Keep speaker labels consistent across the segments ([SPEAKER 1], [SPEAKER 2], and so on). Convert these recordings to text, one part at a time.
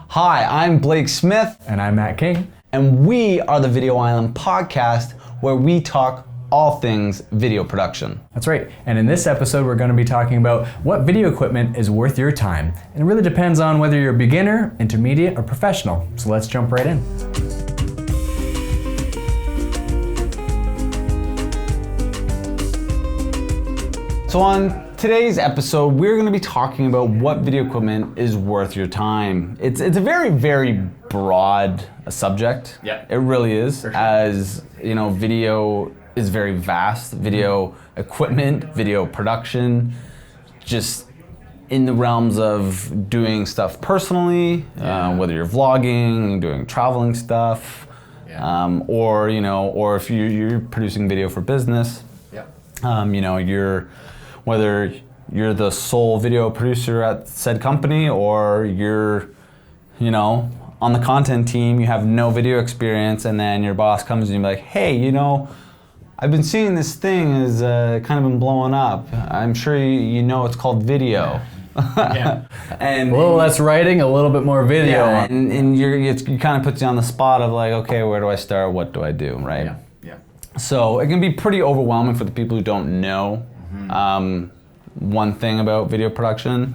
[SPEAKER 1] Hi, I'm Blake Smith.
[SPEAKER 2] And I'm Matt King.
[SPEAKER 1] And we are the Video Island podcast, where we talk all things video production.
[SPEAKER 2] That's right. And in this episode, we're going to be talking about what video equipment is worth your time. And it really depends on whether you're a beginner, intermediate, or professional. So let's jump right in.
[SPEAKER 1] So on today's episode, we're going to be talking about what video equipment is worth your time. It's a very, very broad subject.
[SPEAKER 2] Yeah.
[SPEAKER 1] It really is.
[SPEAKER 2] For sure.
[SPEAKER 1] As you know, video is very vast. Video equipment, video production, just in the realms of doing stuff personally, whether you're vlogging, doing traveling stuff, or if you're producing video for business. Whether you're the sole video producer at said company, or you're, on the content team, you have no video experience, and then your boss comes and you're like, hey, I've been seeing this thing has kind of been blowing up. I'm sure you know it's called video.
[SPEAKER 2] Yeah.
[SPEAKER 1] And
[SPEAKER 2] a little less writing, a little bit more video.
[SPEAKER 1] Yeah, and it kind of puts you on the spot of like, okay, where do I start? What do I do, right?
[SPEAKER 2] Yeah.
[SPEAKER 1] So it can be pretty overwhelming for the people who don't know one thing about video production,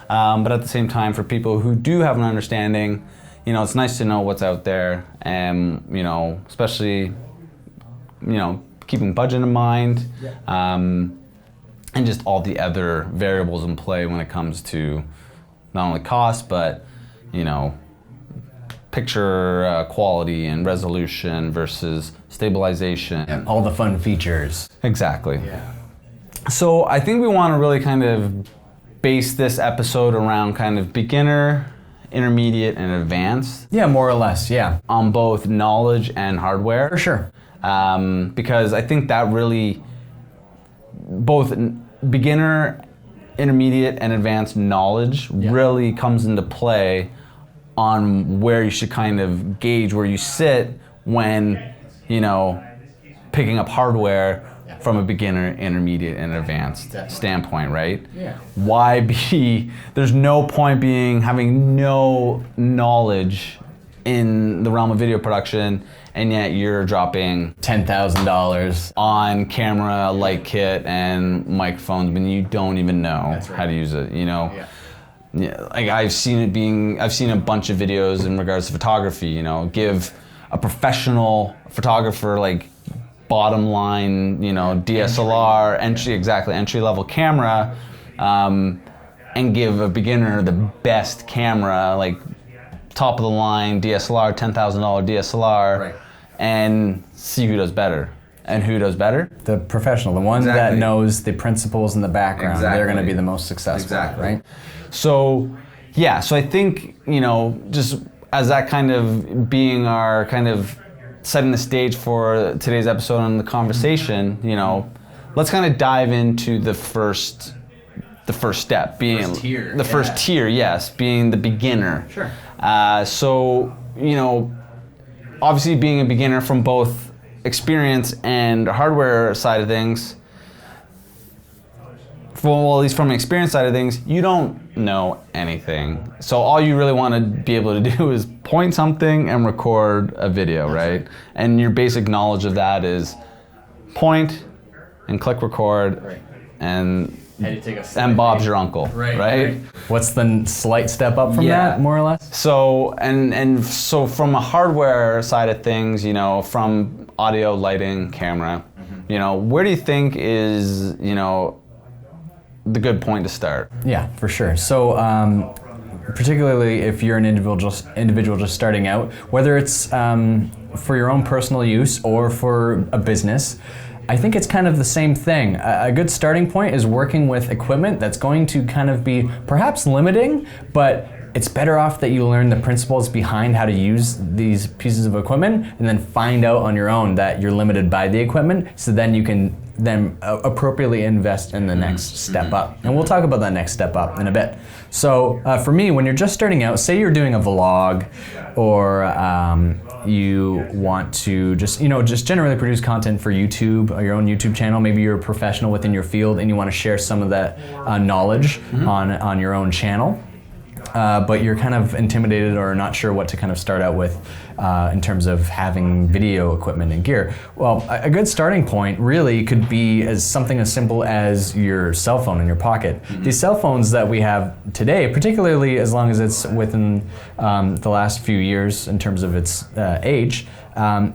[SPEAKER 1] but at the same time, for people who do have an understanding, it's nice to know what's out there, and especially keeping budget in mind, and just all the other variables in play when it comes to not only cost, but picture quality and resolution versus stabilization.
[SPEAKER 2] And all the fun features.
[SPEAKER 1] Exactly.
[SPEAKER 2] Yeah.
[SPEAKER 1] So I think we want to really kind of base this episode around kind of beginner, intermediate, and advanced.
[SPEAKER 2] Yeah, more or less, yeah.
[SPEAKER 1] On both knowledge and hardware.
[SPEAKER 2] For sure.
[SPEAKER 1] Because I think that really, both beginner, intermediate, and advanced knowledge really comes into play on where you should kind of gauge where you sit when, picking up hardware from a beginner, intermediate, and advanced standpoint, right?
[SPEAKER 2] Yeah.
[SPEAKER 1] There's no point having no knowledge in the realm of video production, and yet you're dropping
[SPEAKER 2] $10,000
[SPEAKER 1] on camera, light kit, and microphones when you don't even know how to use it, Yeah, like I've seen a bunch of videos in regards to photography, give a professional photographer like bottom line, DSLR, entry level camera, and give a beginner the best camera, like top of the line DSLR, $10,000 DSLR,
[SPEAKER 2] right,
[SPEAKER 1] and see who does better. And who does better?
[SPEAKER 2] The professional, the one that knows the principles in the background. They're going to be the most successful, right?
[SPEAKER 1] So I think, just as that kind of being our kind of setting the stage for today's episode and the conversation, let's kind of dive into the first step, being first tier, yes, being the beginner.
[SPEAKER 2] Sure.
[SPEAKER 1] So, obviously being a beginner from both experience and hardware side of things, at least from an experience side of things, you don't know anything. So all you really want to be able to do is point something and record a video, right? And your basic knowledge of that is point and click record, and Bob's your uncle, right?
[SPEAKER 2] What's the slight step up from that, more or less?
[SPEAKER 1] So so from a hardware side of things, from audio, lighting, camera, where do you think is the good point to start?
[SPEAKER 2] Yeah, for sure. So particularly if you're an individual just starting out, whether it's for your own personal use or for a business, I think it's kind of the same thing. A good starting point is working with equipment that's going to kind of be perhaps limiting, but it's better off that you learn the principles behind how to use these pieces of equipment and then find out on your own that you're limited by the equipment, so then you can appropriately invest in the next step up. And we'll talk about that next step up in a bit. So for me, when you're just starting out, say you're doing a vlog, or you want to just generally produce content for YouTube, or your own YouTube channel. Maybe you're a professional within your field and you want to share some of that knowledge on your own channel. but you're kind of intimidated or not sure what to kind of start out with in terms of having video equipment and gear. Well, a good starting point really could be as something as simple as your cell phone in your pocket. These cell phones that we have today, particularly as long as it's within the last few years in terms of its age,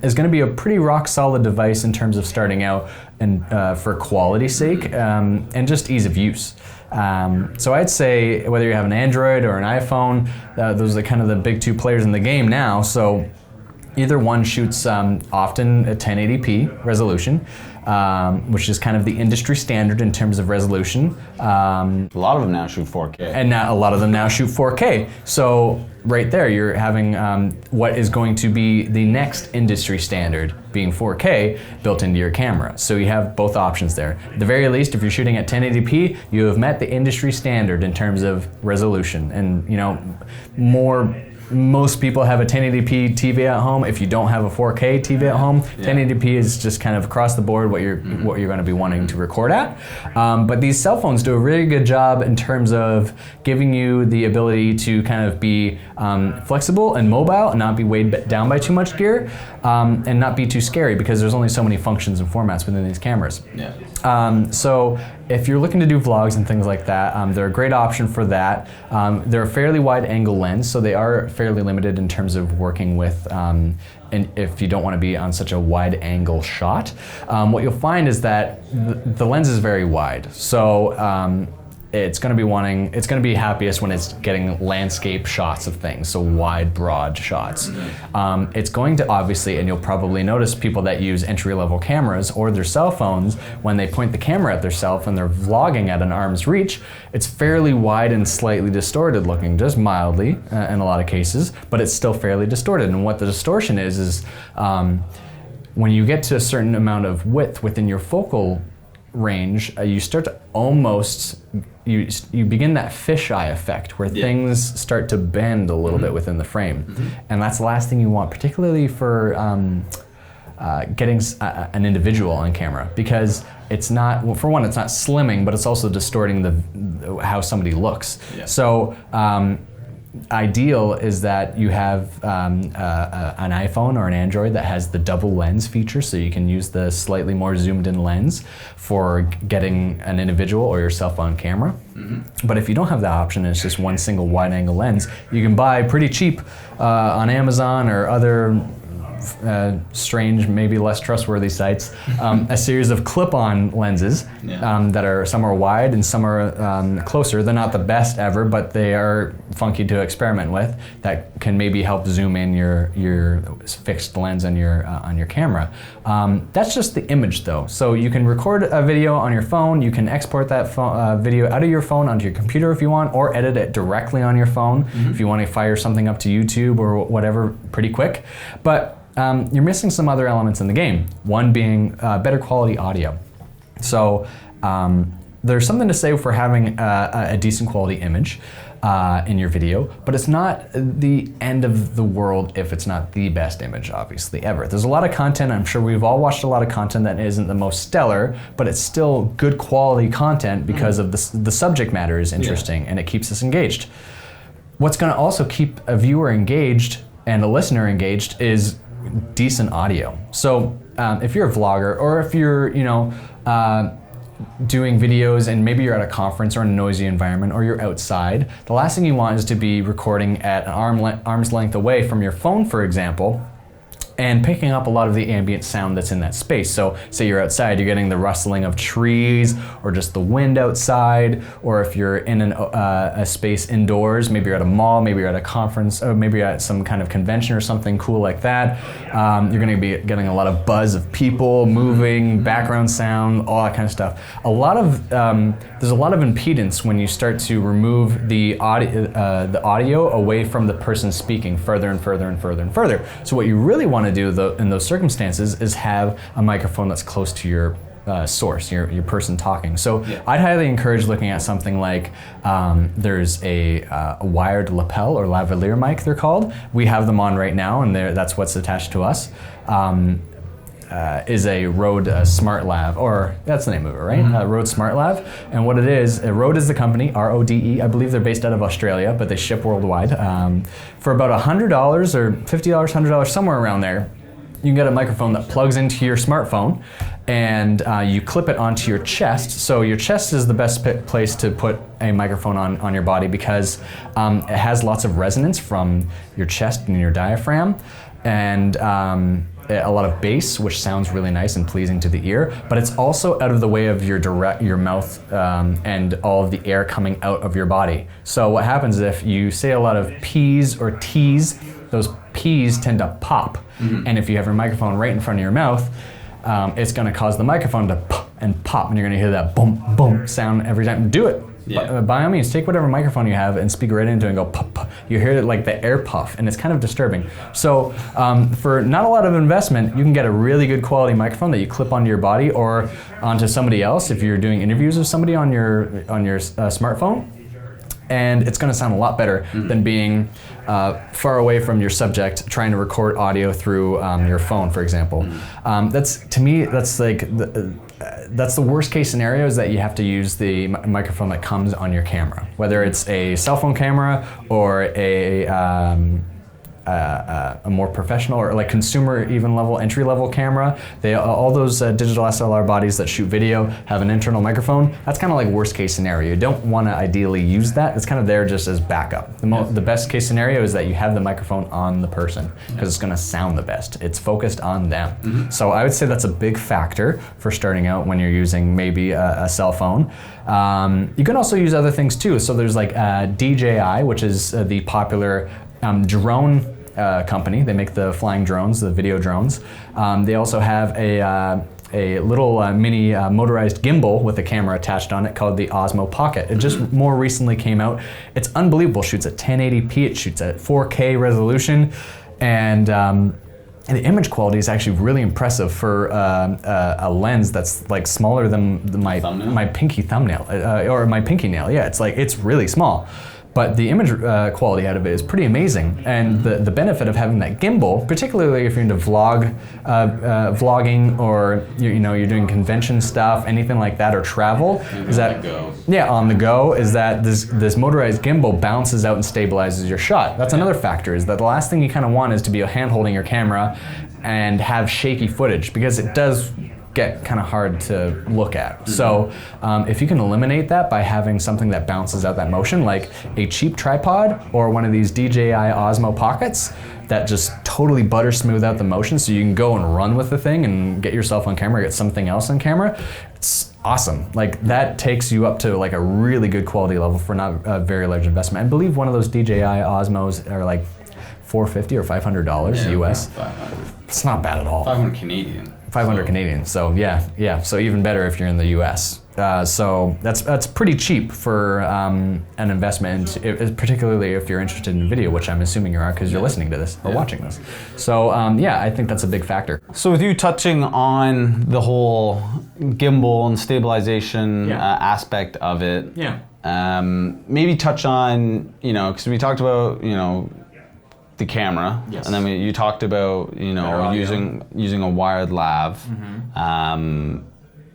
[SPEAKER 2] is going to be a pretty rock solid device in terms of starting out and for quality's sake and just ease of use. So I'd say whether you have an Android or an iPhone, those are kind of the big two players in the game now. So either one shoots often at 1080p resolution, which is kind of the industry standard in terms of resolution.
[SPEAKER 1] A lot of them now shoot 4K.
[SPEAKER 2] And now, a lot of them now shoot 4K. So right there, you're having what is going to be the next industry standard, being 4K, built into your camera. So you have both options there. At the very least, if you're shooting at 1080p, you have met the industry standard in terms of resolution. And you know, most people have a 1080p TV at home. If you don't have a 4K TV at home, 1080p is just kind of across the board what you're going to be wanting to record at. But these cell phones do a really good job in terms of giving you the ability to kind of be flexible and mobile and not be weighed down by too much gear and not be too scary because there's only so many functions and formats within these cameras. So if you're looking to do vlogs and things like that, they're a great option for that. They're a fairly wide angle lens, so they are fairly limited in terms of working with, and if you don't want to be on such a wide angle shot. What you'll find is that the lens is very wide. So it's going to be happiest when it's getting landscape shots of things, so wide, broad shots. It's going to obviously, and you'll probably notice people that use entry-level cameras or their cell phones, when they point the camera at themselves and they're vlogging at an arm's reach, it's fairly wide and slightly distorted looking, just mildly in a lot of cases, but it's still fairly distorted. And what the distortion is when you get to a certain amount of width within your focal range, you start to almost, you begin that fisheye effect where things start to bend a little bit within the frame. And that's the last thing you want, particularly for getting an individual on camera, because it's not, well, for one, it's not slimming, but it's also distorting how somebody looks. So ideal is that you have an iPhone or an Android that has the double lens feature, so you can use the slightly more zoomed in lens for getting an individual or yourself on camera. But if you don't have that option and it's just one single wide angle lens, you can buy pretty cheap on Amazon or other strange, maybe less trustworthy sites, a series of clip-on lenses that are, some are wide and some are closer. They're not the best ever, but they are funky to experiment with, that can maybe help zoom in your fixed lens on your camera. That's just the image though. So you can record a video on your phone, you can export that video out of your phone onto your computer if you want, or edit it directly on your phone if you want to fire something up to YouTube or whatever pretty quick. But you're missing some other elements in the game, one being better quality audio. So there's something to say for having a decent quality image in your video, but it's not the end of the world if it's not the best image, obviously, ever. There's a lot of content, I'm sure we've all watched a lot of content that isn't the most stellar, but it's still good quality content because of the subject matter is interesting and it keeps us engaged. What's gonna also keep a viewer engaged and a listener engaged is decent audio. So if you're a vlogger, or if you're doing videos and maybe you're at a conference or in a noisy environment, or you're outside, the last thing you want is to be recording at an arm's length away from your phone, for example, and picking up a lot of the ambient sound that's in that space. So say you're outside, you're getting the rustling of trees or just the wind outside, or if you're in a space indoors, maybe you're at a mall, maybe you're at a conference, or maybe you're at some kind of convention or something cool like that, you're gonna be getting a lot of buzz of people moving, background sound, all that kind of stuff. There's a lot of impedance when you start to remove the audio away from the person speaking further and further and further and further. So what you really want to do in those circumstances is have a microphone that's close to your source, your person talking. So I'd highly encourage looking at something like, there's a wired lapel or lavalier mic, they're called. We have them on right now, and that's what's attached to us. is a Rode Smart Lav, or that's the name of it, right? Rode Smart Lav. And what it is, Rode is the company, RODE. I believe they're based out of Australia, but they ship worldwide. For about $100 or $50, $100, somewhere around there, you can get a microphone that plugs into your smartphone, and you clip it onto your chest. So your chest is the best place to put a microphone on your body, because it has lots of resonance from your chest and your diaphragm, and a lot of bass, which sounds really nice and pleasing to the ear, but it's also out of the way of your mouth and all of the air coming out of your body. So what happens if you say a lot of P's or T's, those P's tend to pop. And if you have your microphone right in front of your mouth, it's going to cause the microphone to pop and pop, and you're going to hear that boom, boom sound every time. Do it. Yeah. By all means, take whatever microphone you have and speak right into it and go pop, pop. You hear it like the air puff, and it's kind of disturbing. So for not a lot of investment, you can get a really good quality microphone that you clip onto your body or onto somebody else if you're doing interviews with somebody on your smartphone. And it's going to sound a lot better than being far away from your subject, trying to record audio through your phone, for example. To me, that's the worst case scenario, is that you have to use the microphone that comes on your camera, whether it's a cell phone camera or a more professional or like consumer even level, entry level camera. All those digital SLR bodies that shoot video have an internal microphone. That's kind of like worst case scenario. You don't want to ideally use that. It's kind of there just as backup. The best case scenario is that you have the microphone on the person, because it's going to sound the best. It's focused on them. So I would say that's a big factor for starting out when you're using maybe a cell phone. You can also use other things too. So there's like DJI, which is the popular drone company. They make the flying drones, the video drones. They also have a little mini motorized gimbal with a camera attached on it called the Osmo Pocket. It just more recently came out. It's unbelievable. It shoots at 1080p. It shoots at 4K resolution, and the image quality is actually really impressive for a lens that's like smaller than my pinky thumbnail or my pinky nail. Yeah, it's really small. But the image quality out of it is pretty amazing, and the benefit of having that gimbal, particularly if you're into vlogging or you're doing convention stuff, anything like that, or travel, is that on the go, is that this motorized gimbal bounces out and stabilizes your shot. That's another factor, is that the last thing you kind of want is to be hand holding your camera and have shaky footage, because it does get kind of hard to look at. So if you can eliminate that by having something that bounces out that motion, like a cheap tripod or one of these DJI Osmo Pockets that just totally butter smooth out the motion, so you can go and run with the thing and get yourself on camera, get something else on camera, it's awesome. Like that takes you up to like a really good quality level for not a very large investment. I believe one of those DJI Osmos are like $450 or $500 US.
[SPEAKER 1] 500.
[SPEAKER 2] It's not bad at all.
[SPEAKER 1] 500 Canadian.
[SPEAKER 2] 500 Canadian, so yeah, so even better if you're in the US. So that's pretty cheap for an investment, particularly if you're interested in video, which I'm assuming you are, because you're listening to this or watching this. So I think that's a big factor.
[SPEAKER 1] So with you touching on the whole gimbal and stabilization aspect of it, maybe touch on, because we talked about, the camera, and then you talked about using a wired lav.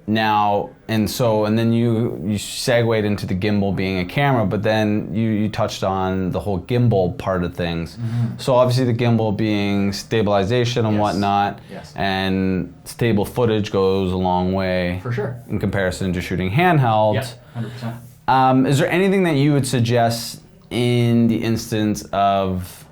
[SPEAKER 1] Now and then you segued into the gimbal being a camera, but then you touched on the whole gimbal part of things. So obviously the gimbal being stabilization and whatnot, and stable footage goes a long way
[SPEAKER 2] for sure
[SPEAKER 1] in comparison to shooting handheld. 100%. Is there anything that you would suggest in the instance of,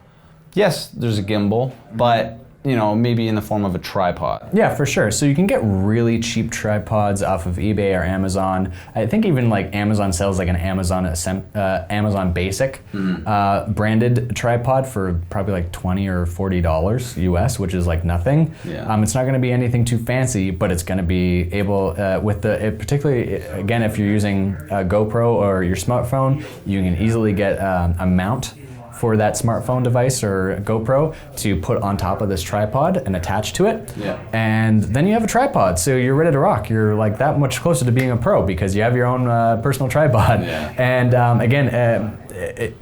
[SPEAKER 1] yes, there's a gimbal, but maybe in the form of a tripod? Yeah,
[SPEAKER 2] for sure. So you can get really cheap tripods off of eBay or Amazon. I think even like Amazon sells like an Amazon Basic branded tripod for probably like $20 or $40 US, which is like nothing. It's not going to be anything too fancy, but it's going to be able particularly again if you're using a GoPro or your smartphone, you can easily get a mount for that smartphone device or GoPro to put on top of this tripod and attach to it. And then you have a tripod, so you're ready to rock. You're like that much closer to being a pro because you have your own personal tripod. And again,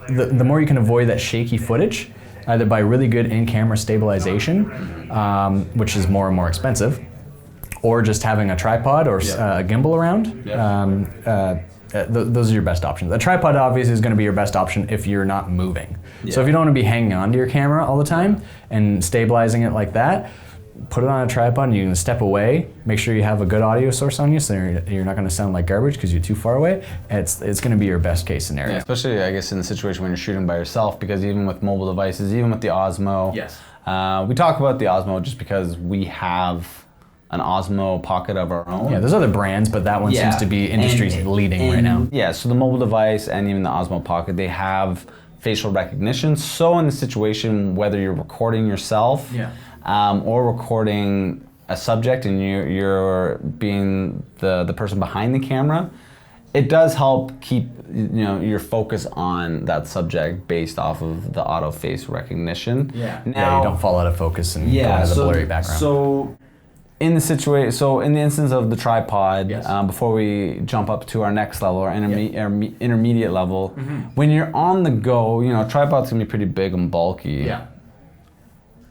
[SPEAKER 2] the more you can avoid that shaky footage, either by really good in-camera stabilization, which is more and more expensive, or just having a tripod or a gimbal around. Those are your best options. A tripod obviously is going to be your best option if you're not moving. So if you don't want to be hanging onto your camera all the time and stabilizing it like that, put it on a tripod and you can step away. Make sure you have a good audio source on you so you're not going to sound like garbage because you're too far away. It's going to be your best case scenario.
[SPEAKER 1] Yeah, especially, I guess, in the situation when you're shooting by yourself, because even with mobile devices, even with the Osmo, we talk about the Osmo just because we have an Osmo Pocket of our own.
[SPEAKER 2] Yeah, there's other brands, but that one seems to be industry's leading right now.
[SPEAKER 1] Yeah, so the mobile device and even the Osmo Pocket, they have facial recognition. So in the situation, whether you're recording yourself or recording a subject and you're being the person behind the camera, it does help keep your focus on that subject based off of the auto face recognition.
[SPEAKER 2] Now, you don't fall out of focus and go into the blurry background.
[SPEAKER 1] So in the instance of the tripod, before we jump up to our next level, our intermediate level, when you're on the go, tripod's gonna be pretty big and bulky.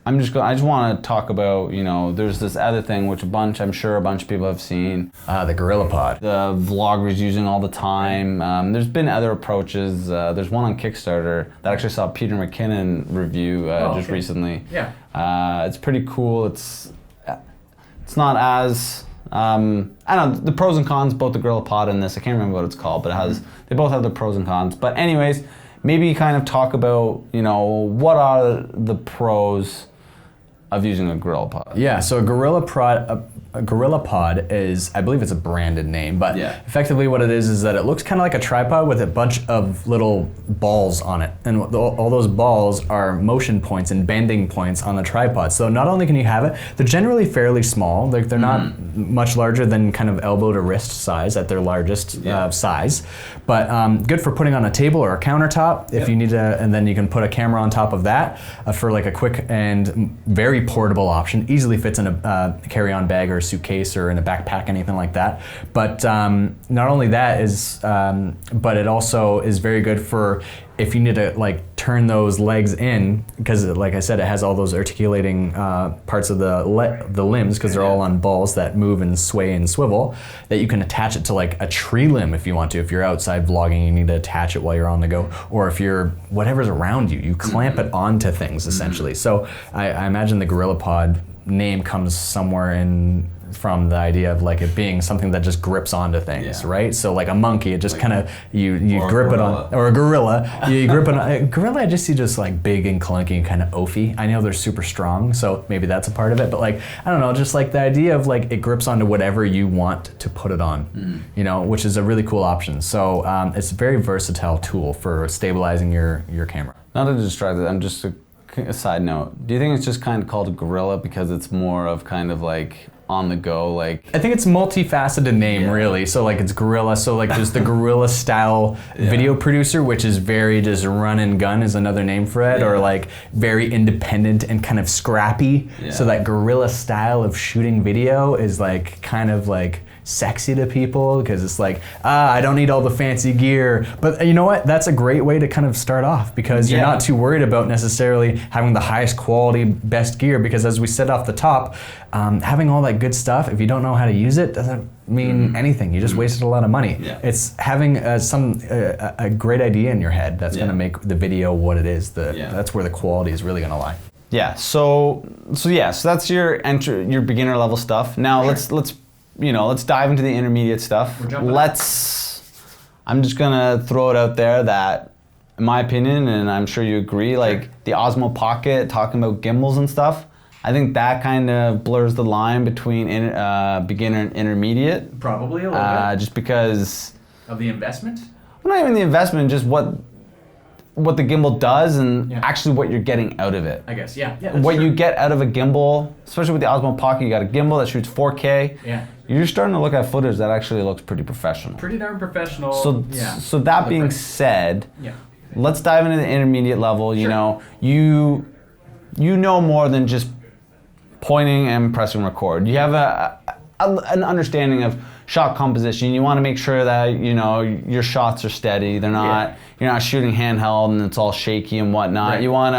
[SPEAKER 1] I just want to talk about, there's this other thing which I'm sure a bunch of people have seen.
[SPEAKER 2] The GorillaPod.
[SPEAKER 1] The vloggers using all the time. There's been other approaches. There's one on Kickstarter that I actually saw Peter McKinnon review recently. It's pretty cool. It's not as, I don't know, the pros and cons, both the GorillaPod and this, I can't remember what it's called, but they both have the pros and cons. But anyways, maybe kind of talk about, what are the pros of using a GorillaPod?
[SPEAKER 2] Yeah, so a GorillaPod is, I believe it's a branded name, but effectively what it is that it looks kind of like a tripod with a bunch of little balls on it. And all those balls are motion points and bending points on the tripod. So not only can you have it, they're generally fairly small. They're not much larger than kind of elbow to wrist size at their largest size. But good for putting on a table or a countertop if you need to, and then you can put a camera on top of that for like a quick and very portable option. Easily fits in a carry-on bag or suitcase or in a backpack, anything like that. But not only that but it also is very good for if you need to like turn those legs in, because like I said, it has all those articulating parts of the limbs, because they're all on balls that move and sway and swivel, that you can attach it to like a tree limb if you want to. If you're outside vlogging, you need to attach it while you're on the go, or if you're whatever's around you, you clamp it onto things essentially. So I imagine the GorillaPod name comes somewhere from the idea of like it being something that just grips onto things, right? So like a monkey, it just kind of you grip it on, or a gorilla, you grip it on. A gorilla, I just see just like big and clunky and kind of oafy. I know they're super strong, so maybe that's a part of it. But like I don't know, just like the idea of like it grips onto whatever you want to put it on, which is a really cool option. So it's a very versatile tool for stabilizing your camera.
[SPEAKER 1] Not to distract it, I'm just a side note. Do you think it's just kind of called a gorilla because it's more of kind of like on the go, like?
[SPEAKER 2] I think it's multifaceted name really. So like it's gorilla. So like there's the gorilla style video producer, which is very just run and gun is another name for it, or like very independent and kind of scrappy. So that gorilla style of shooting video is like kind of like sexy to people because it's like, I don't need all the fancy gear. But you know what? That's a great way to kind of start off because you're not too worried about necessarily having the highest quality, best gear, because as we said off the top, having all that good stuff, if you don't know how to use it, doesn't mean anything. You just wasted a lot of money. It's having a great idea in your head that's going to make the video what it is. That's where the quality is really going to lie.
[SPEAKER 1] So that's your beginner level stuff. Now let's dive into the intermediate stuff. I'm just gonna throw it out there that, in my opinion, and I'm sure you agree, like the Osmo Pocket, talking about gimbals and stuff, I think that kind of blurs the line between beginner and intermediate.
[SPEAKER 2] Probably a little bit.
[SPEAKER 1] Just because
[SPEAKER 2] of the investment?
[SPEAKER 1] Well, not even the investment, just what the gimbal does and actually what you're getting out of it.
[SPEAKER 2] I guess,
[SPEAKER 1] what you get out of a gimbal, especially with the Osmo Pocket, you got a gimbal that shoots 4K. You're starting to look at footage that actually looks pretty professional.
[SPEAKER 2] Pretty darn professional.
[SPEAKER 1] So that being said, let's dive into the intermediate level. You know more than just pointing and pressing record. You have an understanding of shot composition. You want to make sure that your shots are steady. They're not you're not shooting handheld and it's all shaky and whatnot. You want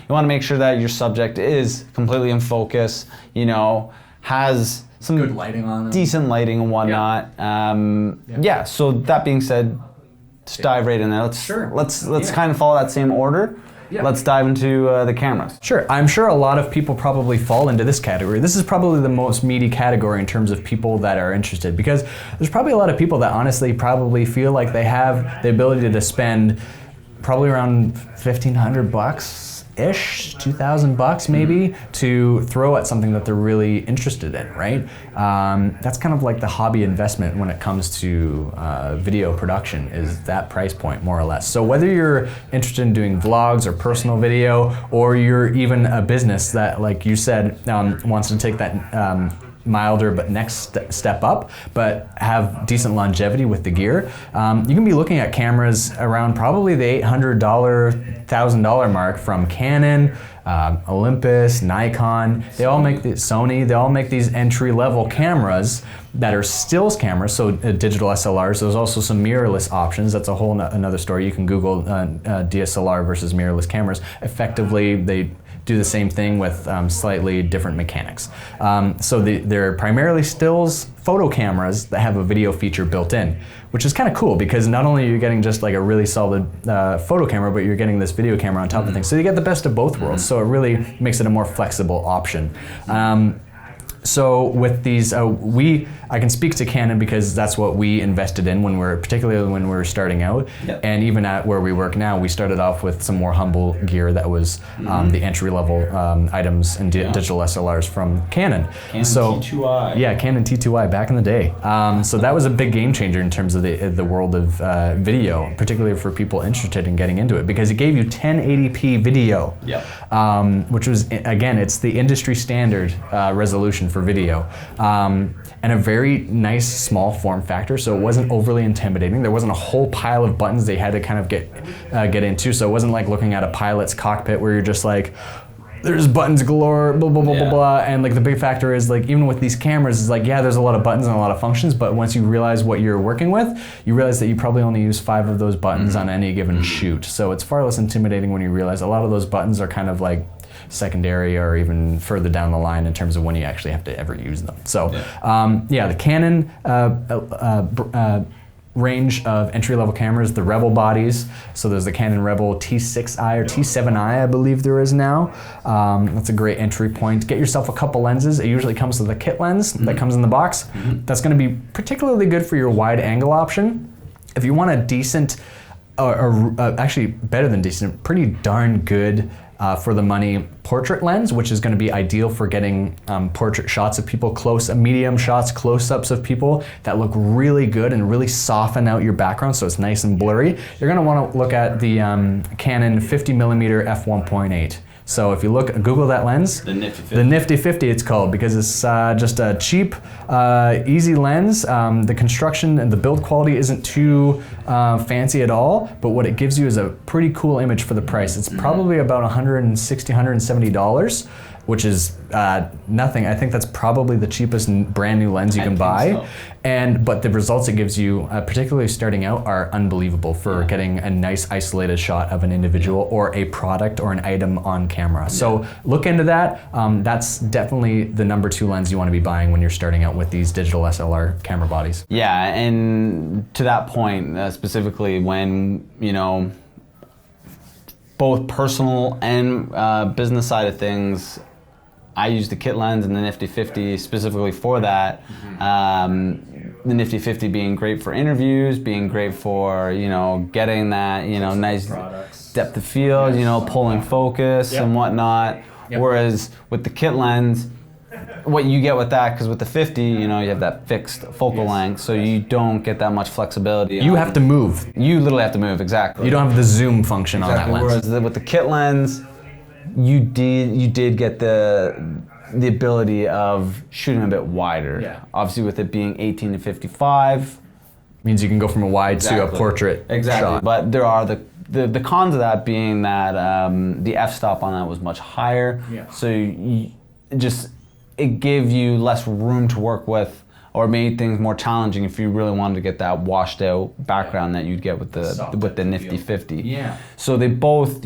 [SPEAKER 1] to make sure that your subject is completely in focus. Has some
[SPEAKER 2] good lighting on them.
[SPEAKER 1] decent lighting and whatnot. Yeah. So that being said, just dive right in there. Let's kind of follow that same order. Yeah. Let's dive into the cameras.
[SPEAKER 2] Sure. I'm sure a lot of people probably fall into this category. This is probably the most meaty category in terms of people that are interested, because there's probably a lot of people that honestly probably feel like they have the ability to spend probably around $1,500-ish, $2,000 maybe, to throw at something that they're really interested in, right? That's kind of like the hobby investment when it comes to video production, is that price point, more or less. So whether you're interested in doing vlogs or personal video, or you're even a business that, like you said, wants to take that milder but next step up, but have decent longevity with the gear, you can be looking at cameras around probably the $800, $1,000 mark from Canon, Olympus, Nikon. They all make Sony. They all make these entry-level cameras that are stills cameras, so digital SLRs. There's also some mirrorless options. That's a whole another story. You can Google DSLR versus mirrorless cameras. Effectively, they do the same thing with slightly different mechanics. So they're primarily stills photo cameras that have a video feature built in, which is kind of cool, because not only are you getting just like a really solid photo camera, but you're getting this video camera on top of things. So you get the best of both worlds. So it really makes it a more flexible option. So with these, I can speak to Canon because that's what we invested in particularly when we were starting out. Yep. And even at where we work now, we started off with some more humble gear that was the entry-level items and digital SLRs from Canon.
[SPEAKER 1] Canon T2i.
[SPEAKER 2] Yeah, Canon T2i back in the day. So that was a big game changer in terms of the world of video, particularly for people interested in getting into it, because it gave you 1080p video, which was, again, it's the industry standard resolution for video, and a very nice small form factor, so it wasn't overly intimidating. There wasn't a whole pile of buttons they had to kind of get into, so it wasn't like looking at a pilot's cockpit where you're just like, there's buttons galore, blah, blah, blah, blah, blah. And like the big factor is, like, even with these cameras, it's like, yeah, there's a lot of buttons and a lot of functions, but once you realize what you're working with, you realize that you probably only use 5 of those buttons on any given shoot. So it's far less intimidating when you realize a lot of those buttons are kind of like secondary or even further down the line in terms of when you actually have to ever use them. So the Canon range of entry-level cameras, the Rebel bodies. So there's the Canon Rebel T6i or T7i, I believe there is now. That's a great entry point. Get yourself a couple lenses. It usually comes with a kit lens that comes in the box. That's going to be particularly good for your wide angle option. If you want a decent, or actually better than decent, pretty darn good for the money portrait lens, which is going to be ideal for getting portrait shots of people close, medium shots, close-ups of people that look really good and really soften out your background so it's nice and blurry. You're going to want to look at the Canon 50mm f1.8. So if you Google that lens, the Nifty 50 it's called, because it's just a cheap, easy lens. The construction and the build quality isn't too fancy at all, but what it gives you is a pretty cool image for the price. It's probably about $160, $170, which is nothing. I think that's probably the cheapest brand new lens you can buy. So. But the results it gives you, particularly starting out, are unbelievable for getting a nice isolated shot of an individual or a product or an item on camera. So look into that. That's definitely the number 2 lens you want to be buying when you're starting out with these digital SLR camera bodies.
[SPEAKER 1] Yeah, and to that point, specifically when, both personal and business side of things, I use the kit lens and the Nifty 50 specifically for that. The Nifty 50 being great for interviews, being great for, getting that, nice products, depth of field, pulling focus and whatnot. Whereas with the kit lens, what you get with that, because with the 50, you have that fixed focal length, so you don't get that much flexibility.
[SPEAKER 2] You have to move.
[SPEAKER 1] You literally have to move, exactly.
[SPEAKER 2] You don't have the zoom function on that lens.
[SPEAKER 1] Whereas with the kit lens, you did get the ability of shooting a bit wider. Yeah. Obviously, with it being 18 to 55,
[SPEAKER 2] means you can go from a wide to a portrait shot.
[SPEAKER 1] But there are the cons of that being that the f-stop on that was much higher. Yeah. So it gave you less room to work with, or made things more challenging if you really wanted to get that washed out background that you'd get with the Nifty 50. Yeah. So they both,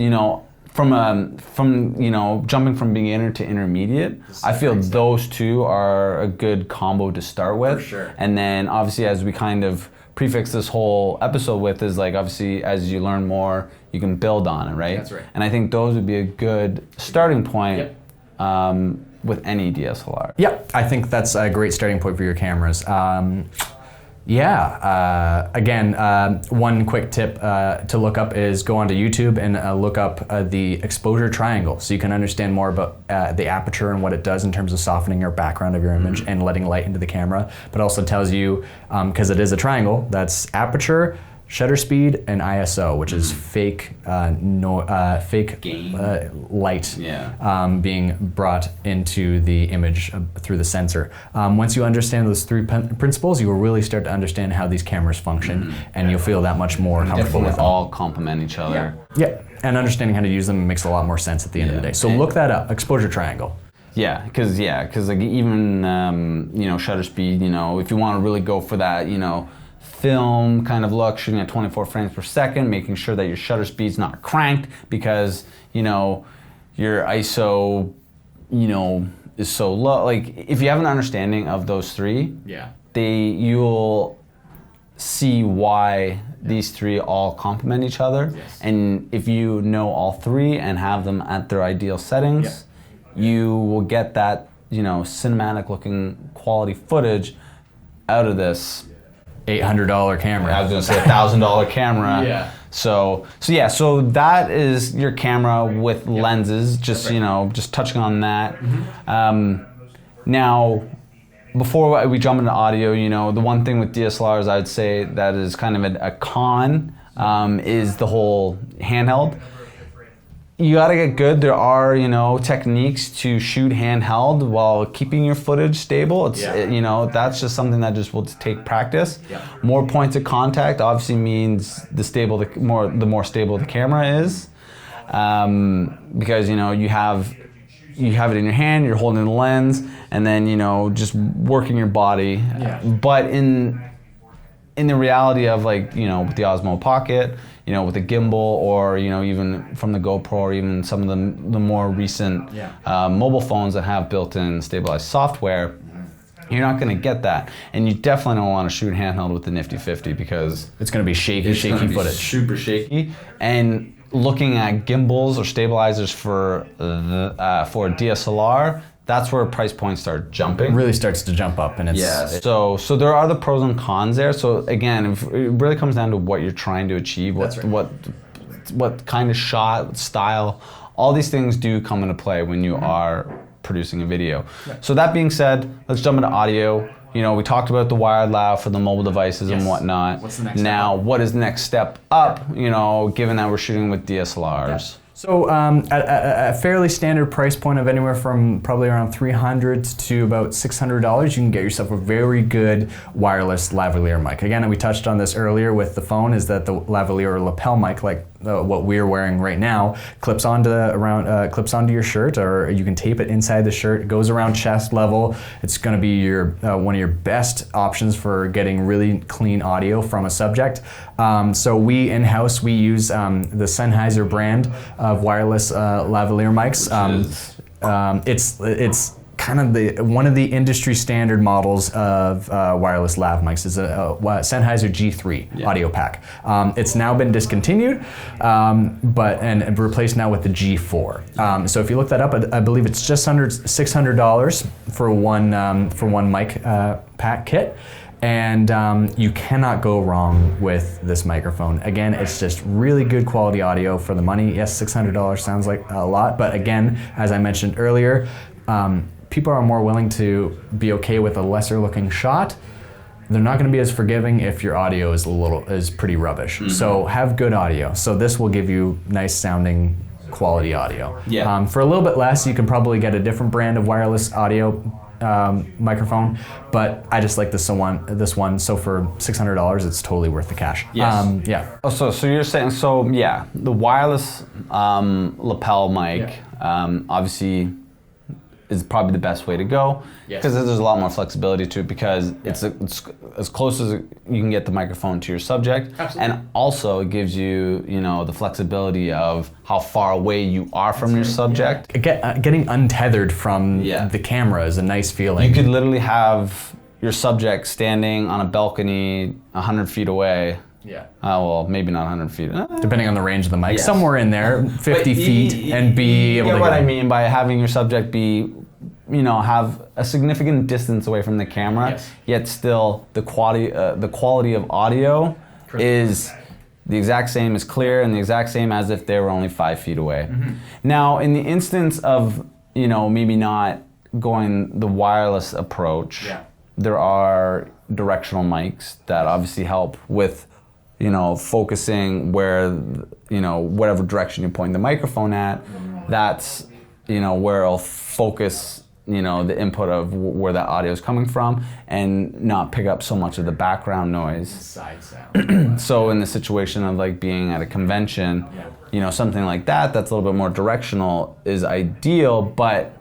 [SPEAKER 1] from you know, jumping from beginner to intermediate, I feel those two are a good combo to start with.
[SPEAKER 2] For sure.
[SPEAKER 1] And then obviously, as we kind of prefix this whole episode with, is like, obviously as you learn more, you can build on it, right?
[SPEAKER 2] That's right.
[SPEAKER 1] And I think those would be a good starting point.
[SPEAKER 2] Yep.
[SPEAKER 1] With any DSLR.
[SPEAKER 2] Yeah, I think that's a great starting point for your cameras. Again, one quick tip to look up is go onto YouTube and look up the exposure triangle, so you can understand more about the aperture and what it does in terms of softening your background of your image and letting light into the camera. But also tells you, because it is a triangle, that's aperture, shutter speed, and ISO, which is fake light being brought into the image through the sensor. Once you understand those three principles, you will really start to understand how these cameras function, and you'll feel that much more comfortable with them.
[SPEAKER 1] All complement each other.
[SPEAKER 2] Yeah, and understanding how to use them makes a lot more sense at the end of the day. So look that up, exposure triangle.
[SPEAKER 1] Yeah, because like even you know, shutter speed, you know, if you want to really go for that, you know, film kind of look, shooting at 24 frames per second, making sure that your shutter speed's not cranked, because, you know, your ISO, you know, is so low. Like, if you have an understanding of those three, you'll see why these three all complement each other. And if you know all three and have them at their ideal settings, you will get that, you know, cinematic looking quality footage out of this
[SPEAKER 2] $800 camera.
[SPEAKER 1] I was gonna say $1,000 camera. So that is your camera with lenses. Just, you know, just touching on that. Now, before we jump into audio, you know, the one thing with DSLRs I would say that is kind of a con is the whole handheld. You gotta get good. There are, you know, techniques to shoot handheld while keeping your footage stable. It's you know, that's just something that just will take practice. More points of contact obviously means the more stable the camera is, because, you know, you have it in your hand, you're holding the lens, and then, you know, just working your body. But in the reality of, like, you know, with the Osmo Pocket, you know, with the gimbal, or, you know, even from the GoPro, or even some of the more recent mobile phones that have built-in stabilized software, you're not going to get that. And you definitely don't want to shoot handheld with the Nifty 50, because
[SPEAKER 2] it's going to be shaky footage.
[SPEAKER 1] Super shaky. And looking at gimbals or stabilizers for DSLR, that's where price points start jumping.
[SPEAKER 2] It really starts to jump up, and it's
[SPEAKER 1] So there are the pros and cons there. So again, it really comes down to what you're trying to achieve, what kind of shot, style. All these things do come into play when you are producing a video. So that being said, let's jump into audio. You know, we talked about the wired lav for the mobile devices and whatnot.
[SPEAKER 2] What's the next
[SPEAKER 1] now, what is the next step up, you know, given that we're shooting with DSLRs?
[SPEAKER 2] So at a fairly standard price point of anywhere from probably around $300 to about $600, you can get yourself a very good wireless lavalier mic. Again, we touched on this earlier with the phone, is that the lavalier or lapel mic, like what we're wearing right now, clips onto your shirt, or you can tape it inside the shirt. It goes around chest level. It's going to be your one of your best options for getting really clean audio from a subject. So we in-house, we use the Sennheiser brand of wireless lavalier mics. It's kind of one of the industry standard models of wireless lav mics. Is a Sennheiser G3 audio pack. It's now been discontinued, and replaced now with the G4. So if you look that up, I believe it's just under $600 for one mic pack kit. And you cannot go wrong with this microphone. Again, it's just really good quality audio for the money. Yes, $600 sounds like a lot, but again, as I mentioned earlier, people are more willing to be okay with a lesser looking shot. They're not going to be as forgiving if your audio is pretty rubbish. So have good audio. So this will give you nice sounding quality audio. For a little bit less, you can probably get a different brand of wireless audio microphone, but I just like this one. So for $600, it's totally worth the cash.
[SPEAKER 1] So you're saying, the wireless lapel mic, obviously is probably the best way to go, because there's a lot more flexibility to it, because it's as close as you can get the microphone to your subject.
[SPEAKER 2] Absolutely.
[SPEAKER 1] And also it gives you, the flexibility of how far away you are from your subject.
[SPEAKER 2] Getting untethered from the camera is a nice feeling.
[SPEAKER 1] You could literally have your subject standing on a balcony 100 feet away. Well, maybe not 100 feet.
[SPEAKER 2] Depending on the range of the mic. Somewhere in there, 50 feet, and be able to...
[SPEAKER 1] You know what I mean by having your subject be, have a significant distance away from the camera, yet still the quality of audio is the exact same, as clear, and the exact same as if they were only 5 feet away. Now, in the instance of, maybe not going the wireless approach, there are directional mics that obviously help with focusing where, whatever direction you point the microphone at, that's, where it'll focus, the input of where that audio is coming from, and not pick up so much of the background noise.
[SPEAKER 2] Side sound.
[SPEAKER 1] So in the situation of like being at a convention, something like that, that's a little bit more directional is ideal, but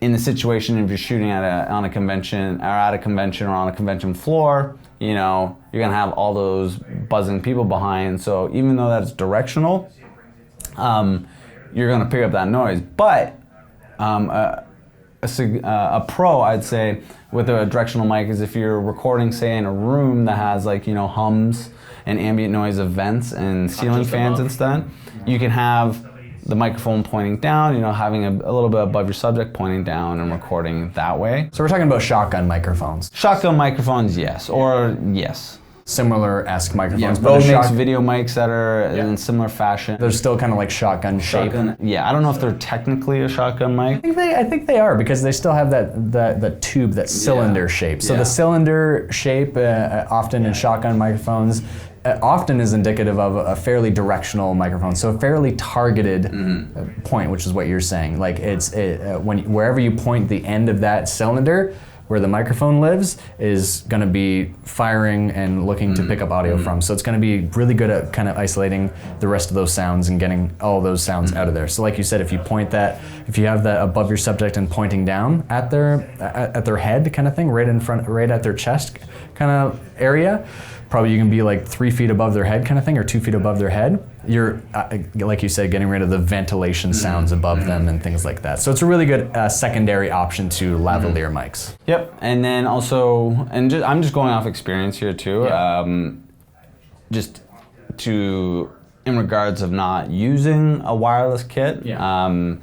[SPEAKER 1] in the situation if you're shooting on a convention or at a convention or on a convention floor, you're gonna have all those buzzing people behind. So even though that's directional, you're gonna pick up that noise. But a pro, I'd say, with a directional mic is if you're recording, say, in a room that has like hums and ambient noise of vents and ceiling fans and stuff, you can have the microphone pointing down, having a little bit above your subject pointing down and recording that way.
[SPEAKER 2] So we're talking about shotgun microphones.
[SPEAKER 1] Shotgun microphones, yes. Or yes.
[SPEAKER 2] Similar-esque microphones.
[SPEAKER 1] Yeah, Rode makes video mics that are in similar fashion.
[SPEAKER 2] They're still kind of like shotgun shape.
[SPEAKER 1] Yeah, I don't know if they're technically a shotgun mic.
[SPEAKER 2] I think they are, because they still have that tube, that cylinder shape. So the cylinder shape, often in shotgun microphones, often is indicative of a fairly directional microphone, so a fairly targeted point, which is what you're saying. Like wherever you point the end of that cylinder, where the microphone lives, is going to be firing and looking to pick up audio from. So it's going to be really good at kind of isolating the rest of those sounds and getting all those sounds out of there. So like you said, if you have that above your subject and pointing down at their head kind of thing, right at their chest kind of area, probably you can be like 3 feet above their head kind of thing, or 2 feet above their head. You're, like you said, getting rid of the ventilation sounds above them and things like that. So it's a really good secondary option to lavalier mics.
[SPEAKER 1] Yep, and then also, I'm just going off experience here too, in regards of not using a wireless kit. In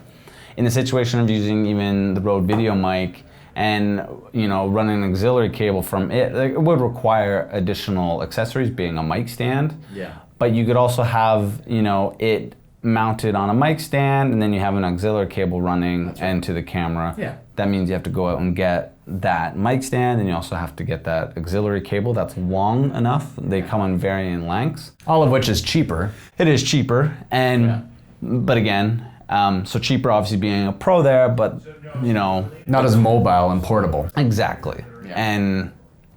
[SPEAKER 1] the situation of using even the Rode video mic, and running an auxiliary cable from it, it would require additional accessories, being a mic stand. But you could also have it mounted on a mic stand, and then you have an auxiliary cable running into the camera. That means you have to go out and get that mic stand, and you also have to get that auxiliary cable that's long enough. They come in varying lengths.
[SPEAKER 2] All of which is cheaper.
[SPEAKER 1] It is cheaper, but again, so cheaper obviously being a pro there, but
[SPEAKER 2] not as mobile and portable.
[SPEAKER 1] Exactly. And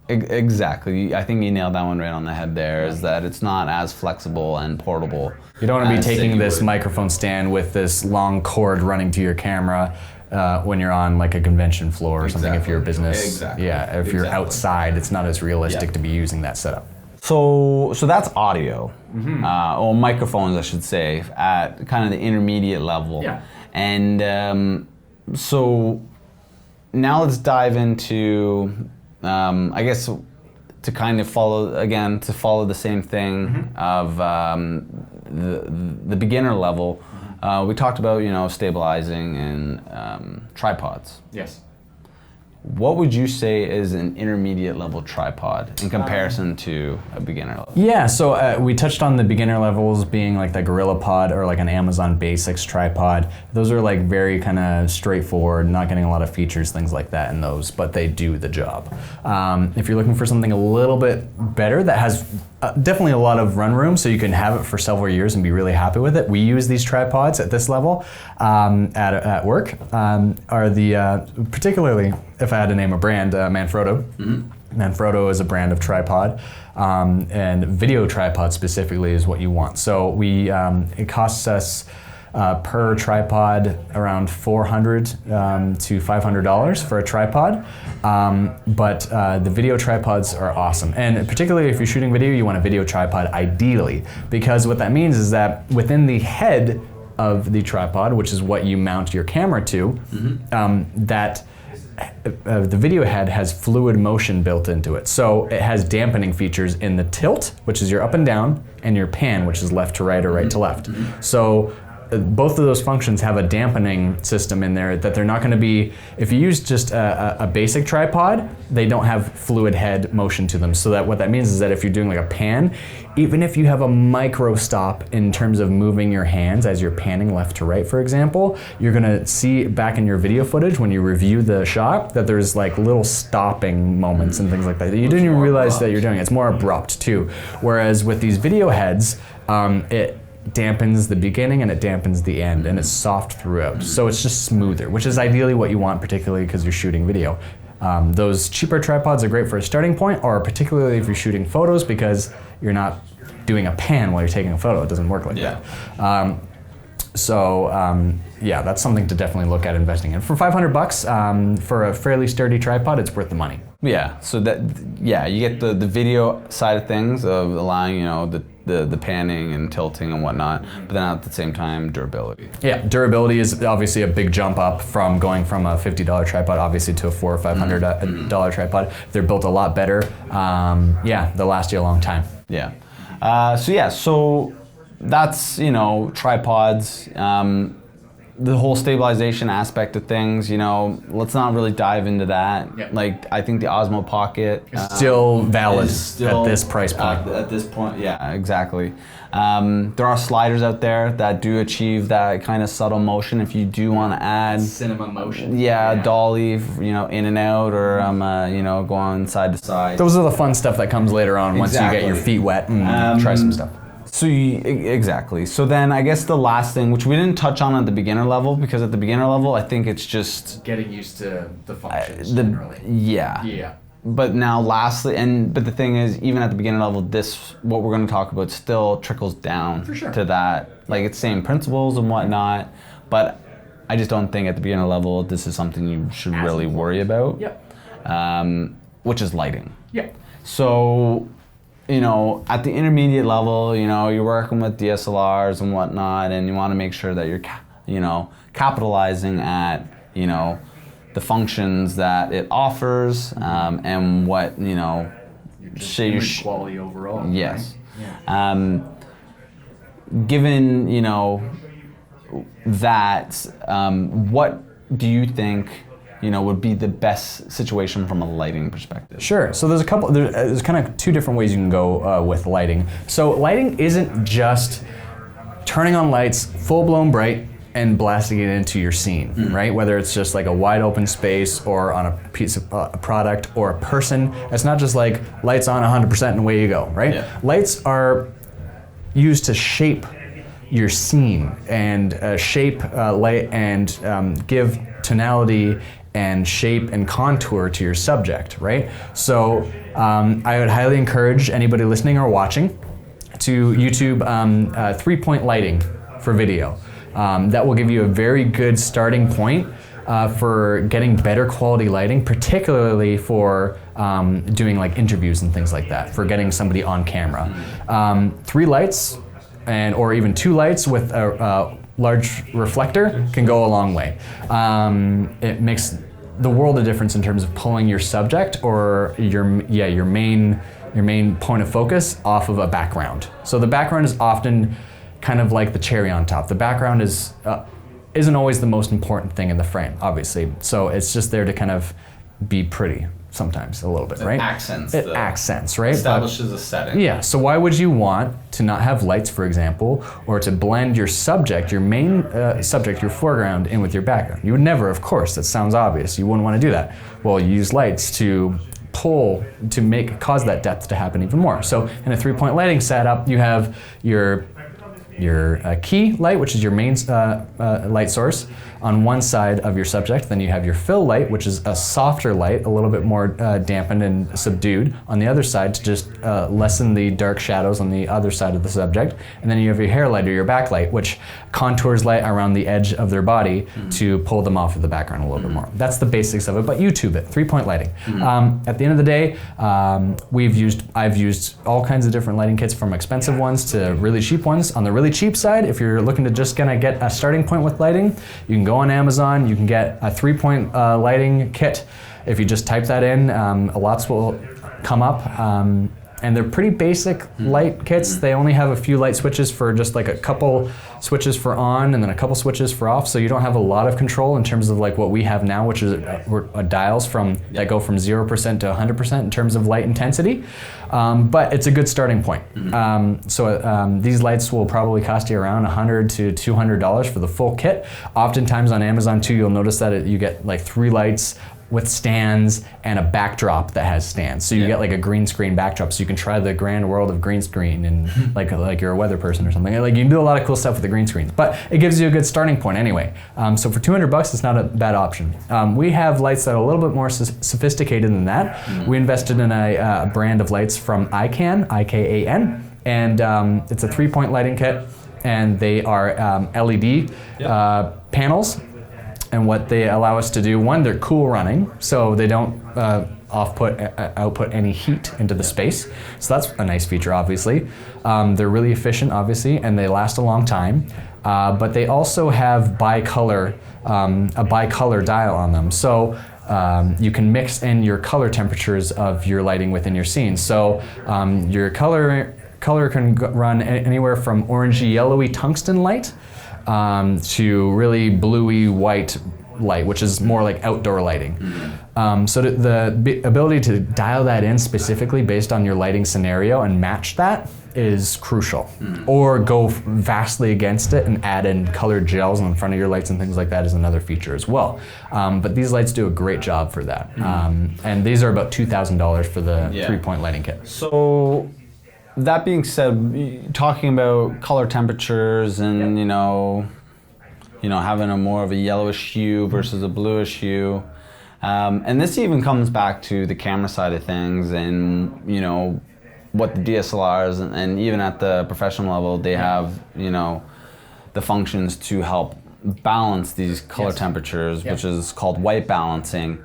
[SPEAKER 1] exactly, I think you nailed that one right on the head there, is that it's not as flexible and portable.
[SPEAKER 2] You don't want to be taking this microphone stand with this long cord running to your camera when you're on like a convention floor or something, if you're a business. If you're outside, it's not as realistic to be using that setup.
[SPEAKER 1] So that's audio, or microphones, I should say, at kind of the intermediate level. And so now let's dive into, I guess, to kind of follow the same thing of the beginner level. We talked about stabilizing and tripods. What would you say is an intermediate level tripod in comparison to a beginner level?
[SPEAKER 2] Yeah, so we touched on the beginner levels being like the GorillaPod or like an Amazon Basics tripod. Those are like very kind of straightforward, not getting a lot of features, things like that in those, but they do the job. If you're looking for something a little bit better that has definitely a lot of run room, so you can have it for several years and be really happy with it. We use these tripods at this level at work. Are the particularly, if I had to name a brand, Manfrotto. Manfrotto is a brand of tripod, and video tripod specifically is what you want. So it costs us per tripod, around $400 to $500 for a tripod. But the video tripods are awesome. And particularly if you're shooting video, you want a video tripod ideally, because what that means is that within the head of the tripod, which is what you mount your camera to, the video head has fluid motion built into it. So it has dampening features in the tilt, which is your up and down, and your pan, which is left to right or right to left. So both of those functions have a dampening system in there that they're not going to be, if you use just a basic tripod, they don't have fluid head motion to them. So that what that means is that if you're doing like a pan, even if you have a micro stop in terms of moving your hands as you're panning left to right, for example, you're going to see back in your video footage when you review the shot that there's like little stopping moments and things like that. You didn't even realize that you're doing it. It's more abrupt too. Whereas with these video heads, it dampens the beginning and it dampens the end, and it's soft throughout. So it's just smoother, which is ideally what you want, particularly because you're shooting video. Those cheaper tripods are great for a starting point, or particularly if you're shooting photos, because you're not doing a pan while you're taking a photo. It doesn't work like that. Yeah, that's something to definitely look at investing in. For $500 for a fairly sturdy tripod, it's worth the money.
[SPEAKER 1] Yeah, so you get the video side of things of allowing, you know, the panning and tilting and whatnot, but then at the same time, durability.
[SPEAKER 2] Yeah, durability is obviously a big jump up from going from a $50 tripod obviously to a $400 or $500 tripod. They're built a lot better. They'll last you a long time.
[SPEAKER 1] Yeah. So that's, you know, tripods. The whole stabilization aspect of things, you know, let's not really dive into that. Yep. Like, I think the Osmo Pocket
[SPEAKER 2] still valid at this price point.
[SPEAKER 1] At this point, yeah, exactly. There are sliders out there that do achieve that kind of subtle motion if you do want to add
[SPEAKER 2] cinema motion.
[SPEAKER 1] Yeah, dolly, you know, in and out, or you know, go on side to side.
[SPEAKER 2] Those are the fun stuff that comes later on once you get your feet wet and try some stuff.
[SPEAKER 1] So exactly. So then I guess the last thing, which we didn't touch on at the beginner level, because at the beginner level, I think it's just
[SPEAKER 2] getting used to the functions generally.
[SPEAKER 1] Yeah. But now lastly, but the thing is, even at the beginner level, what we're going to talk about still trickles down to that. Like, it's same principles and whatnot, but I just don't think at the beginner level, this is something you should really worry about.
[SPEAKER 2] Yep.
[SPEAKER 1] Which is lighting.
[SPEAKER 2] Yep.
[SPEAKER 1] So, you know, at the intermediate level, you know, you're working with DSLRs and whatnot, and you want to make sure that you're, you know, capitalizing at, you know, the functions that it offers, and what, you know,
[SPEAKER 2] quality overall.
[SPEAKER 1] Yes.
[SPEAKER 2] Right? Yeah.
[SPEAKER 1] Given, you know, that, what do you think, you know, would be the best situation from a lighting perspective?
[SPEAKER 2] Sure. So there's there's kind of two different ways you can go with lighting. So lighting isn't just turning on lights full-blown bright and blasting it into your scene, right? Whether it's just like a wide open space or on a piece of product or a person. It's not just like lights on 100% and away you go, right?
[SPEAKER 1] Yeah.
[SPEAKER 2] Lights are used to shape your scene and shape light and give tonality and shape and contour to your subject, right? So I would highly encourage anybody listening or watching to YouTube 3-point lighting for video. That will give you a very good starting point for getting better quality lighting, particularly for doing like interviews and things like that, for getting somebody on camera. 3 lights or even 2 lights with a large reflector can go a long way. It makes the world of difference in terms of pulling your subject or your main point of focus off of a background. So the background is often kind of like the cherry on top. The background isn't always the most important thing in the frame, obviously. So it's just there to kind of be pretty sometimes a little bit, right?
[SPEAKER 1] It
[SPEAKER 2] accents, right?
[SPEAKER 1] Establishes a setting.
[SPEAKER 2] Yeah, so why would you want to not have lights, for example, or to blend your subject, your main subject, your foreground, in with your background? You would never, of course, that sounds obvious. You wouldn't want to do that. Well, you use lights to cause that depth to happen even more. So in a 3-point lighting setup, you have your key light, which is your main light source. on one side of your subject. Then you have your fill light, which is a softer light, a little bit more dampened and subdued on the other side to just lessen the dark shadows on the other side of the subject. And then you have your hair light or your backlight, which contours light around the edge of their body to pull them off of the background a little bit more. That's the basics of it, but YouTube it, 3-point lighting. At the end of the day, I've used all kinds of different lighting kits, from expensive ones to really cheap ones. On the really cheap side, if you're looking to just kind of get a starting point with lighting, you can go on Amazon, you can get a 3-point lighting kit. If you just type that in, lots will come up. And they're pretty basic light kits. They only have a few light switches for just like a couple switches for on and then a couple switches for off, so you don't have a lot of control in terms of like what we have now, which is dials that go from 0% to 100% in terms of light intensity. But it's a good starting point. These lights will probably cost you around $100 to $200 for the full kit. Oftentimes on Amazon too, you'll notice that you get like 3 lights with stands and a backdrop that has stands. So you get like a green screen backdrop, so you can try the grand world of green screen and like you're a weather person or something. Like you can do a lot of cool stuff with the green screens, but it gives you a good starting point anyway. So for $200, it's not a bad option. We have lights that are a little bit more sophisticated than that. We invested in a brand of lights from ICANN, I-K-A-N, and it's a 3-point lighting kit, and they are LED panels. And what they allow us to do, one, they're cool running, so they don't output any heat into the space. So that's a nice feature, obviously. They're really efficient, obviously, and they last a long time. But they also have a bicolor dial on them. So you can mix in your color temperatures of your lighting within your scene. So your color can run anywhere from orangey, yellowy tungsten light to really bluey white light, which is more like outdoor lighting. So the ability to dial that in specifically based on your lighting scenario and match that is crucial. Or go vastly against it and add in colored gels in front of your lights and things like that is another feature as well. But these lights do a great job for that. And these are about $2,000 for the 3-point lighting kit.
[SPEAKER 1] So that being said, talking about color temperatures and having a more of a yellowish hue versus a bluish hue, and this even comes back to the camera side of things, and what the DSLRs and even at the professional level, they have the functions to help balance these color temperatures, which is called white balancing.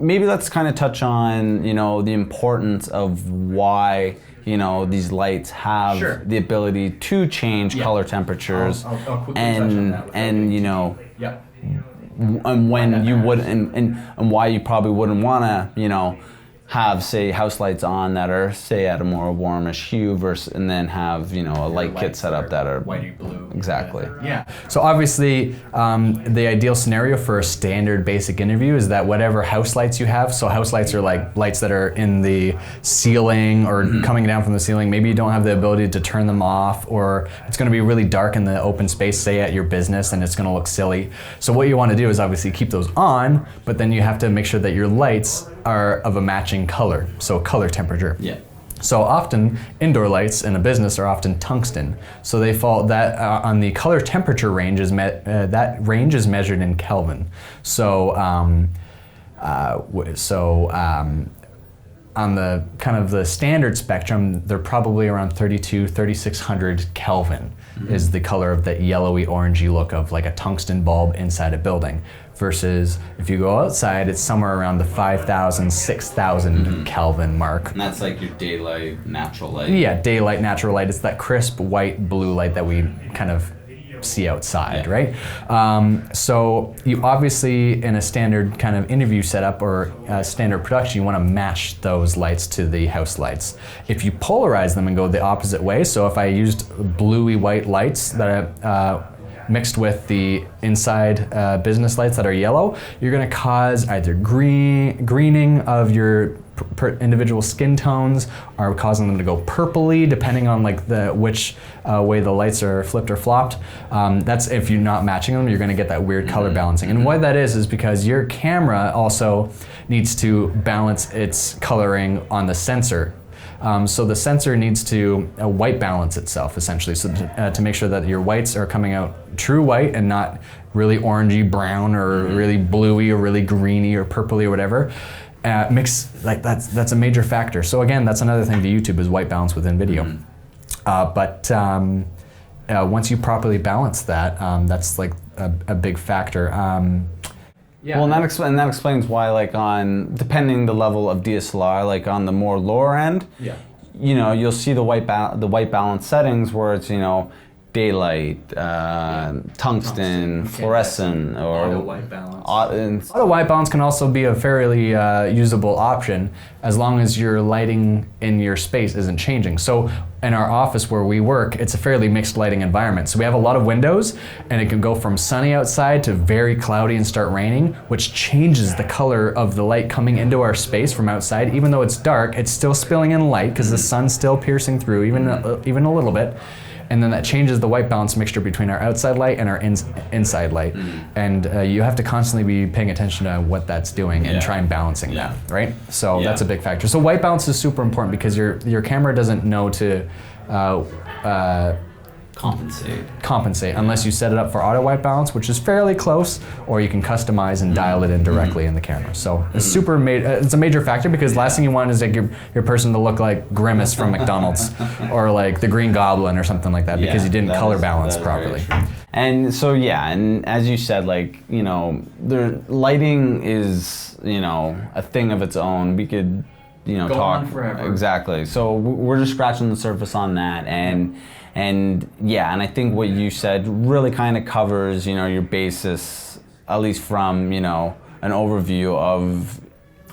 [SPEAKER 1] Maybe let's kind of touch on, the importance of why, these lights have the ability to change color temperatures,
[SPEAKER 2] I'll quickly
[SPEAKER 1] and
[SPEAKER 2] touch on that.
[SPEAKER 1] and when you wouldn't, and why you probably wouldn't want to, have, say, house lights on that are, say, at a more warmish hue and then have, a light kit set up that are
[SPEAKER 2] whitey blue.
[SPEAKER 1] Exactly.
[SPEAKER 2] So obviously, the ideal scenario for a standard basic interview is that whatever house lights you have, so house lights are like lights that are in the ceiling or coming down from the ceiling, maybe you don't have the ability to turn them off, or it's going to be really dark in the open space, say at your business, and it's going to look silly. So what you want to do is obviously keep those on, but then you have to make sure that your lights are of a matching color, so color temperature. So often indoor lights in a business are often tungsten, so they fall that on the color temperature range that range is measured in Kelvin. So on the kind of the standard spectrum, they're probably around 3600 Kelvin is the color of that yellowy orangey look of like a tungsten bulb inside a building. Versus if you go outside, it's somewhere around the 5,000, 6,000 Kelvin mark.
[SPEAKER 1] And that's like your daylight, natural light.
[SPEAKER 2] Yeah, daylight, natural light. It's that crisp white, blue light that we kind of see outside, right? So you obviously, in a standard kind of interview setup or standard production, you want to match those lights to the house lights. If you polarize them and go the opposite way, so if I used bluey white lights that mixed with the inside business lights that are yellow, you're going to cause either greening of your individual skin tones, or causing them to go purpley depending on like which way the lights are flipped or flopped. That's if you're not matching them, you're going to get that weird color balancing. And why that is because your camera also needs to balance its coloring on the sensor. So the sensor needs to white balance itself essentially, so to make sure that your whites are coming out true white and not really orangey brown or really bluey or really greeny or purpley or whatever. That's a major factor. So again, that's another thing to YouTube is white balance within video. But once you properly balance that, that's like a big factor.
[SPEAKER 1] Yeah. Well, and that explains why, like, on depending the level of DSLR, like on the more lower end, you know, you'll see the white balance settings where it's, you know, daylight, tungsten, fluorescent, or
[SPEAKER 2] auto white balance. Auto white balance can also be a fairly usable option as long as your lighting in your space isn't changing. So in our office where we work, it's a fairly mixed lighting environment. So we have a lot of windows, and it can go from sunny outside to very cloudy and start raining, which changes the color of the light coming into our space from outside. Even though it's dark, it's still spilling in light because the sun's still piercing through, even a little bit. And then that changes the white balance mixture between our outside light and our inside light. And you have to constantly be paying attention to what that's doing and try and balancing that, right? So that's a big factor. So white balance is super important because your camera doesn't know to compensate unless you set it up for auto white balance, which is fairly close, or you can customize and dial it in directly in the camera. So it's it's a major factor because last thing you want is like your person to look like Grimace from McDonald's or like the Green Goblin or something like that because you didn't color balance properly.
[SPEAKER 1] And so and as you said, like, you know, lighting is, you know, a thing of its own. We could, you know,
[SPEAKER 2] go
[SPEAKER 1] talk
[SPEAKER 2] on forever.
[SPEAKER 1] Exactly. So we're just scratching the surface on that, and I think what you said really kind of covers, you know, your basis, at least from, you know, an overview of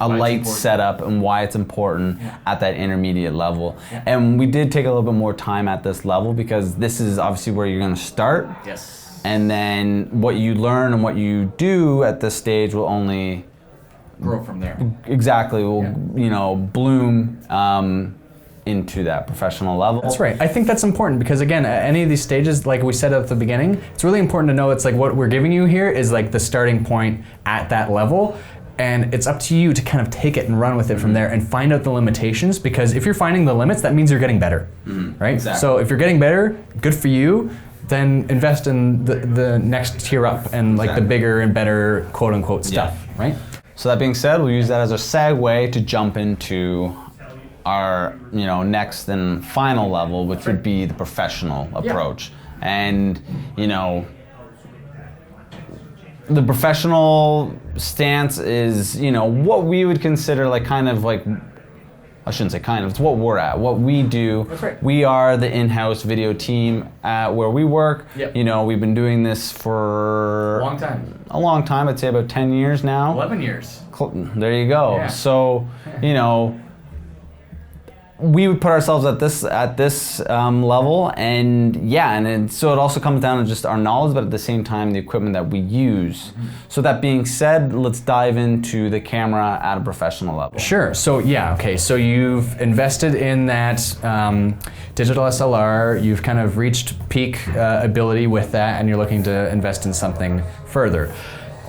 [SPEAKER 1] a light setup and why it's important at that intermediate level. And we did take a little bit more time at this level because this is obviously where you're going to start.
[SPEAKER 2] Yes.
[SPEAKER 1] And then what you learn and what you do at this stage will only
[SPEAKER 2] grow from there.
[SPEAKER 1] Exactly. Will, you know, bloom into that professional level.
[SPEAKER 2] That's right. I think that's important because again, at any of these stages, like we said at the beginning, it's really important to know it's like what we're giving you here is like the starting point at that level. And it's up to you to kind of take it and run with it from there and find out the limitations, because if you're finding the limits, that means you're getting better, right? Exactly. So if you're getting better, good for you, then invest in the next tier up and like the bigger and better quote unquote stuff, right?
[SPEAKER 1] So that being said, we'll use that as a segue to jump into our, you know, next and final level, which would be the professional approach. And, you know, the professional stance is, you know, what we would consider like kind of like, I shouldn't say kind of, it's what we're at, what we do.
[SPEAKER 2] That's right.
[SPEAKER 1] We are the in-house video team at where we work. You know, we've been doing this for a long time, I'd say about 10 years now.
[SPEAKER 2] 11 years.
[SPEAKER 1] There you go. So, you know, we would put ourselves at this level, and so it also comes down to just our knowledge, but at the same time the equipment that we use. So that being said, let's dive into the camera at a professional level.
[SPEAKER 2] Sure. So so you've invested in that digital SLR, you've kind of reached peak ability with that, and you're looking to invest in something further.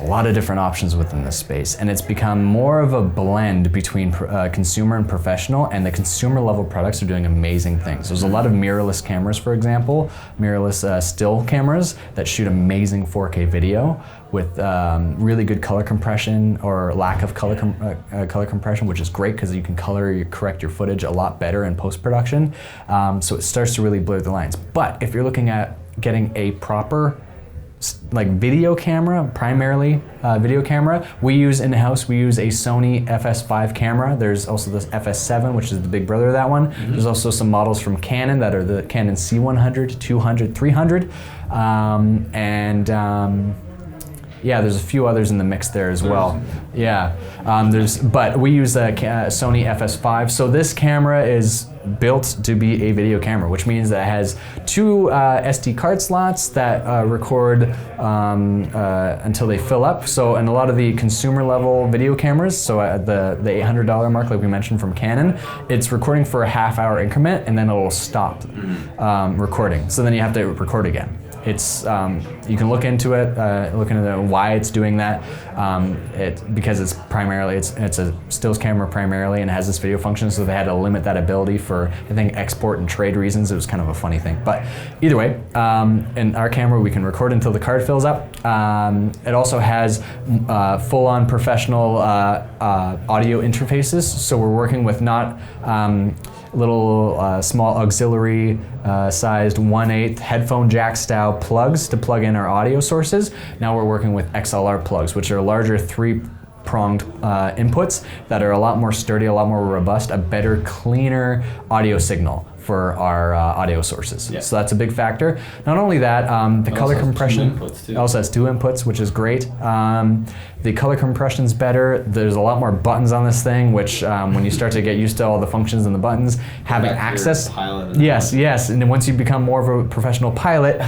[SPEAKER 2] A lot of different options within this space, and it's become more of a blend between consumer and professional, and the consumer level products are doing amazing things. There's a lot of mirrorless cameras, for example, mirrorless still cameras that shoot amazing 4K video with really good color compression or lack of color compression, which is great because you can correct your footage a lot better in post-production. So it starts to really blur the lines. But if you're looking at getting a proper like video camera, primarily video camera, we use in-house, we use a Sony FS5 camera. There's also this FS7, which is the big brother of that one. There's also some models from Canon that are the Canon C100, 200, 300. There's a few others in the mix there as well. But we use a Sony FS5. So this camera is built to be a video camera, which means that it has two SD card slots that record until they fill up. So in a lot of the consumer level video cameras, so at the $800 mark, like we mentioned from Canon, it's recording for a half-hour increment and then it'll stop recording. So then you have to record again. It's you can look into it, look into why it's doing that. Because it's primarily it's a stills camera primarily, and it has this video function, so they had to limit that ability for, I think, export and trade reasons. It was kind of a funny thing, but either way, in our camera we can record until the card fills up. It also has full-on professional audio interfaces, so we're working with not little small auxiliary sized 1/8 headphone jack style plugs to plug in our audio sources. Now we're working with XLR plugs, which are larger 3-pronged inputs that are a lot more sturdy, a lot more robust, a better, cleaner audio signal for our audio sources. Yeah. So that's a big factor. Not only that, the color compression also has 2 inputs, which is great. The color compression's better. There's a lot more buttons on this thing, which when you start to get used to all the functions and the buttons, having access. Yes. And then once you become more of a professional pilot,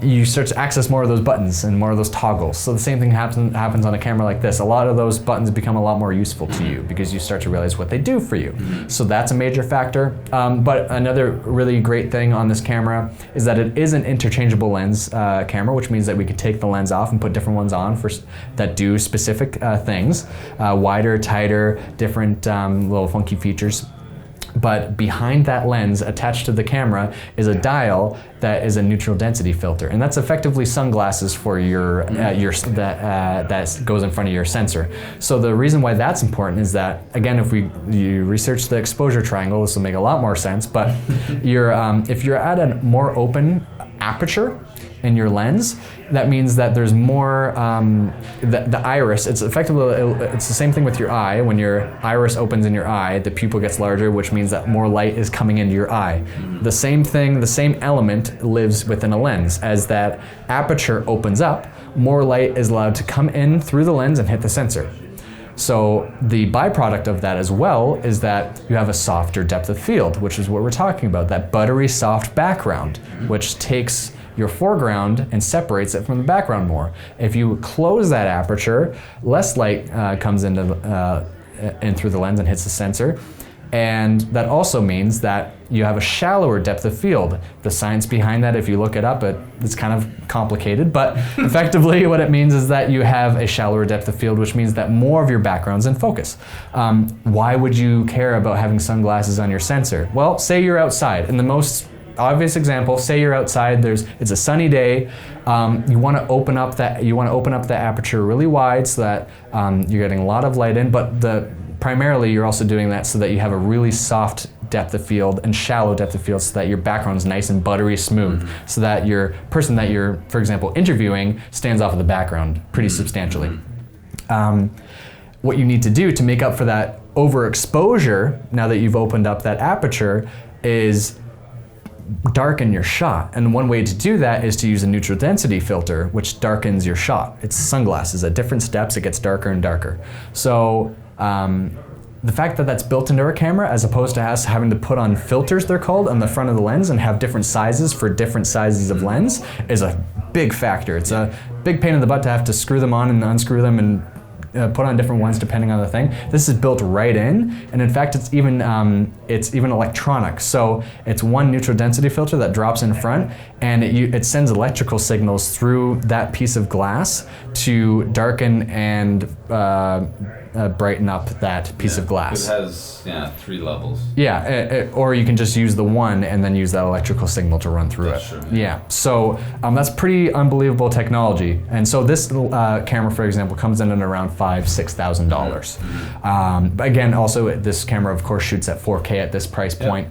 [SPEAKER 2] you start to access more of those buttons and more of those toggles. So the same thing happens on a camera like this. A lot of those buttons become a lot more useful to you because you start to realize what they do for you. So that's a major factor. But another really great thing on this camera is that it is an interchangeable lens camera, which means that we can take the lens off and put different ones on that do specific things, wider, tighter, different little funky features. But behind that lens, attached to the camera, is a dial that is a neutral density filter, and that's effectively sunglasses for your that goes in front of your sensor. So the reason why that's important is that, again, if you research the exposure triangle, this will make a lot more sense. But if you're at a more open aperture in your lens, that means that there's more, the iris, it's effectively, it's the same thing with your eye. When your iris opens in your eye, the pupil gets larger, which means that more light is coming into your eye. The same thing, the same element lives within a lens. As that aperture opens up, more light is allowed to come in through the lens and hit the sensor. So the byproduct of that as well is that you have a softer depth of field, which is what we're talking about, that buttery soft background, which takes your foreground and separates it from the background more. If you close that aperture, less light comes in through the lens and hits the sensor. And that also means that you have a shallower depth of field. The science behind that, if you look it up, it's kind of complicated, but effectively what it means is that you have a shallower depth of field, which means that more of your background's in focus. Why would you care about having sunglasses on your sensor? Well, say you're outside. In the most obvious example, say you're outside, it's a sunny day, you want to open up the aperture really wide so that you're getting a lot of light in, but primarily you're also doing that so that you have a really soft depth of field and shallow depth of field so that your background's nice and buttery smooth, so that your person that you're, for example, interviewing stands off of the background pretty substantially. What you need to do to make up for that overexposure, now that you've opened up that aperture, is darken your shot. And one way to do that is to use a neutral density filter, which darkens your shot. It's sunglasses. At different steps, it gets darker and darker. So the fact that that's built into our camera, as opposed to us having to put on filters, they're called, on the front of the lens and have different sizes for different sizes of lens, is a big factor. It's a big pain in the butt to have to screw them on and unscrew them and put on different ones depending on the thing. This is built right in, and in fact it's even electronic. So it's one neutral density filter that drops in front, and it sends electrical signals through that piece of glass to darken and brighten up that piece of glass.
[SPEAKER 1] It has 3 levels.
[SPEAKER 2] Yeah, or you can just use the one and then use that electrical signal to run through it.
[SPEAKER 1] True,
[SPEAKER 2] yeah, so that's pretty unbelievable technology. And so this camera, for example, comes in at around $5,000-$6,000. Again, also this camera, of course, shoots at 4K at this price point,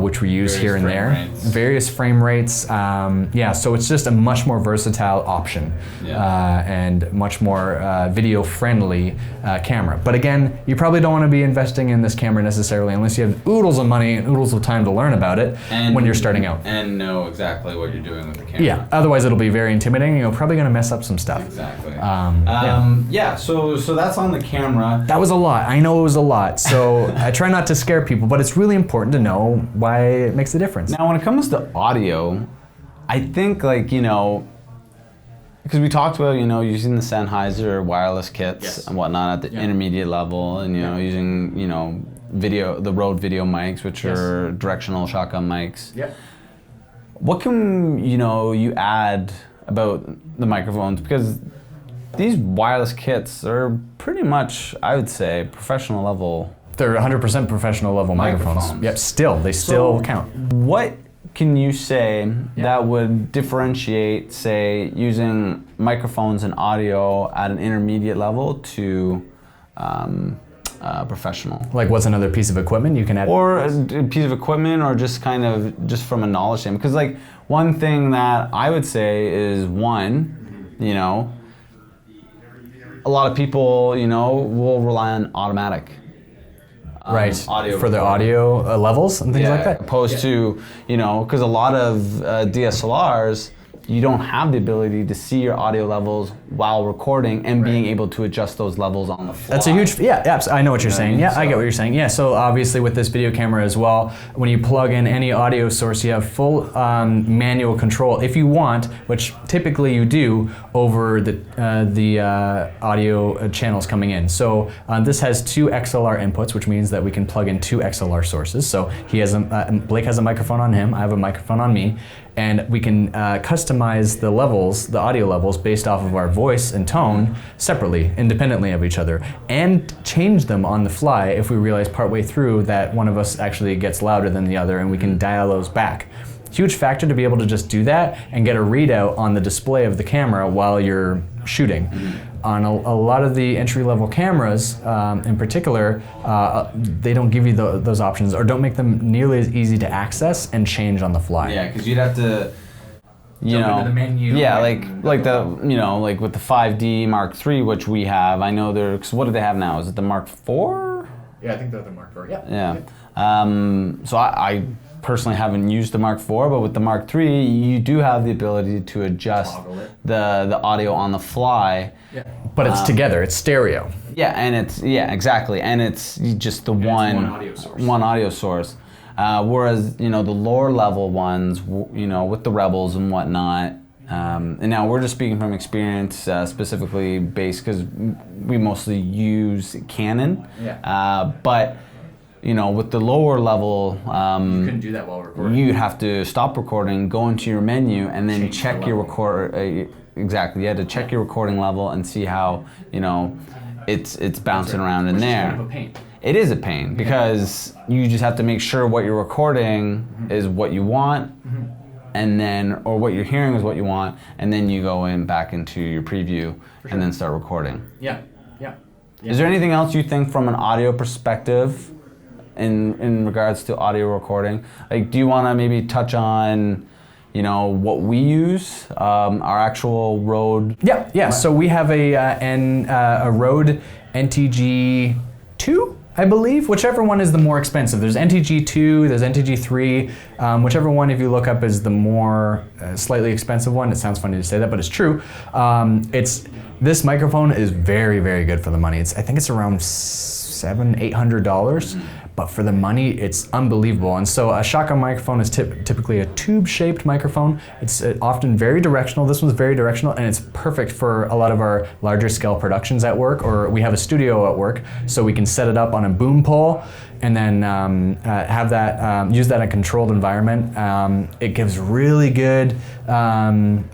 [SPEAKER 2] which we use here and there. Various frame rates. So it's just a much more versatile option and much more video-friendly camera. But again, you probably don't want to be investing in this camera necessarily unless you have oodles of money and oodles of time to learn about it when you're starting out.
[SPEAKER 1] And know exactly what you're doing with the camera.
[SPEAKER 2] Yeah, otherwise it'll be very intimidating and you're probably going to mess up some stuff.
[SPEAKER 1] Exactly. So that's on the camera.
[SPEAKER 2] That was a lot. I know it was a lot. So I try not to scare people, but it's really important to know why it makes a difference.
[SPEAKER 1] Now when it comes to audio, I think because we talked about, using the Sennheiser wireless kits and whatnot at the intermediate level, and using, the Rode video mics, which are directional shotgun mics. What can you add about the microphones, because these wireless kits are pretty much, I would say, professional level.
[SPEAKER 2] They're 100% professional level microphones. Yep, they still count.
[SPEAKER 1] What can you say that would differentiate, say, using microphones and audio at an intermediate level to professional?
[SPEAKER 2] Like, what's another piece of equipment you can add?
[SPEAKER 1] Or a piece of equipment, or just kind of just from a knowledge standpoint. Because like one thing that I would say is a lot of people, will rely on automatic.
[SPEAKER 2] Right,
[SPEAKER 1] audio
[SPEAKER 2] for the audio levels and things like that.
[SPEAKER 1] Opposed to, because a lot of DSLRs, you don't have the ability to see your audio levels while recording and being able to adjust those levels on the fly.
[SPEAKER 2] That's a huge, I know what you're saying. Yeah, I get what you're saying. Yeah, so obviously with this video camera as well, when you plug in any audio source, you have full manual control if you want, which typically you do over the audio channels coming in. So this has 2 XLR inputs, which means that we can plug in 2 XLR sources. So Blake has a microphone on him, I have a microphone on me, and we can customize the levels, the audio levels, based off of our voice and tone separately, independently of each other, and change them on the fly if we realize partway through that one of us actually gets louder than the other, and we can dial those back. Huge factor to be able to just do that and get a readout on the display of the camera while you're shooting. On a lot of the entry-level cameras, in particular, they don't give you those options, or don't make them nearly as easy to access and change on the fly.
[SPEAKER 1] Yeah, because you'd have to,
[SPEAKER 2] into the menu.
[SPEAKER 1] Yeah, like with the 5D Mark III, which we have. I know cause what do they have now? Is it the Mark IV?
[SPEAKER 2] Yeah, I think they're the Mark IV.
[SPEAKER 1] Yeah. So I personally haven't used the Mark IV, but with the Mark III, you do have the ability to adjust the audio on the fly.
[SPEAKER 2] Yeah. But it's together, it's stereo.
[SPEAKER 1] Yeah, and exactly, and it's just the one audio source. Whereas the lower level ones, with the Rebels and whatnot. And now we're just speaking from experience, specifically based because we mostly use Canon.
[SPEAKER 2] Yeah.
[SPEAKER 1] But with the lower level,
[SPEAKER 2] you couldn't do that while recording.
[SPEAKER 1] You'd have to stop recording, go into your menu, and then check your record. Exactly, you had to check your recording level and see how it's bouncing around in there.
[SPEAKER 2] Kind of a pain.
[SPEAKER 1] It is a pain because you just have to make sure what you're recording is what you want, and then or what you're hearing is what you want, and then you go back into your preview and then start recording.
[SPEAKER 2] Yeah.
[SPEAKER 1] Is there anything else you think from an audio perspective in regards to audio recording? Like, do you want to maybe touch on what we use, our actual Rode?
[SPEAKER 2] Yeah. So we have a Rode NTG2, I believe, whichever one is the more expensive. There's NTG2, there's NTG3, whichever one, if you look up, is the more slightly expensive one. It sounds funny to say that, but it's true. This microphone is very, very good for the money. I think it's around $700-800. But for the money, it's unbelievable. And so a shotgun microphone is typically a tube-shaped microphone. It's often very directional. This one's very directional, and it's perfect for a lot of our larger scale productions at work, or we have a studio at work, so we can set it up on a boom pole and then have that use that in a controlled environment. It gives really good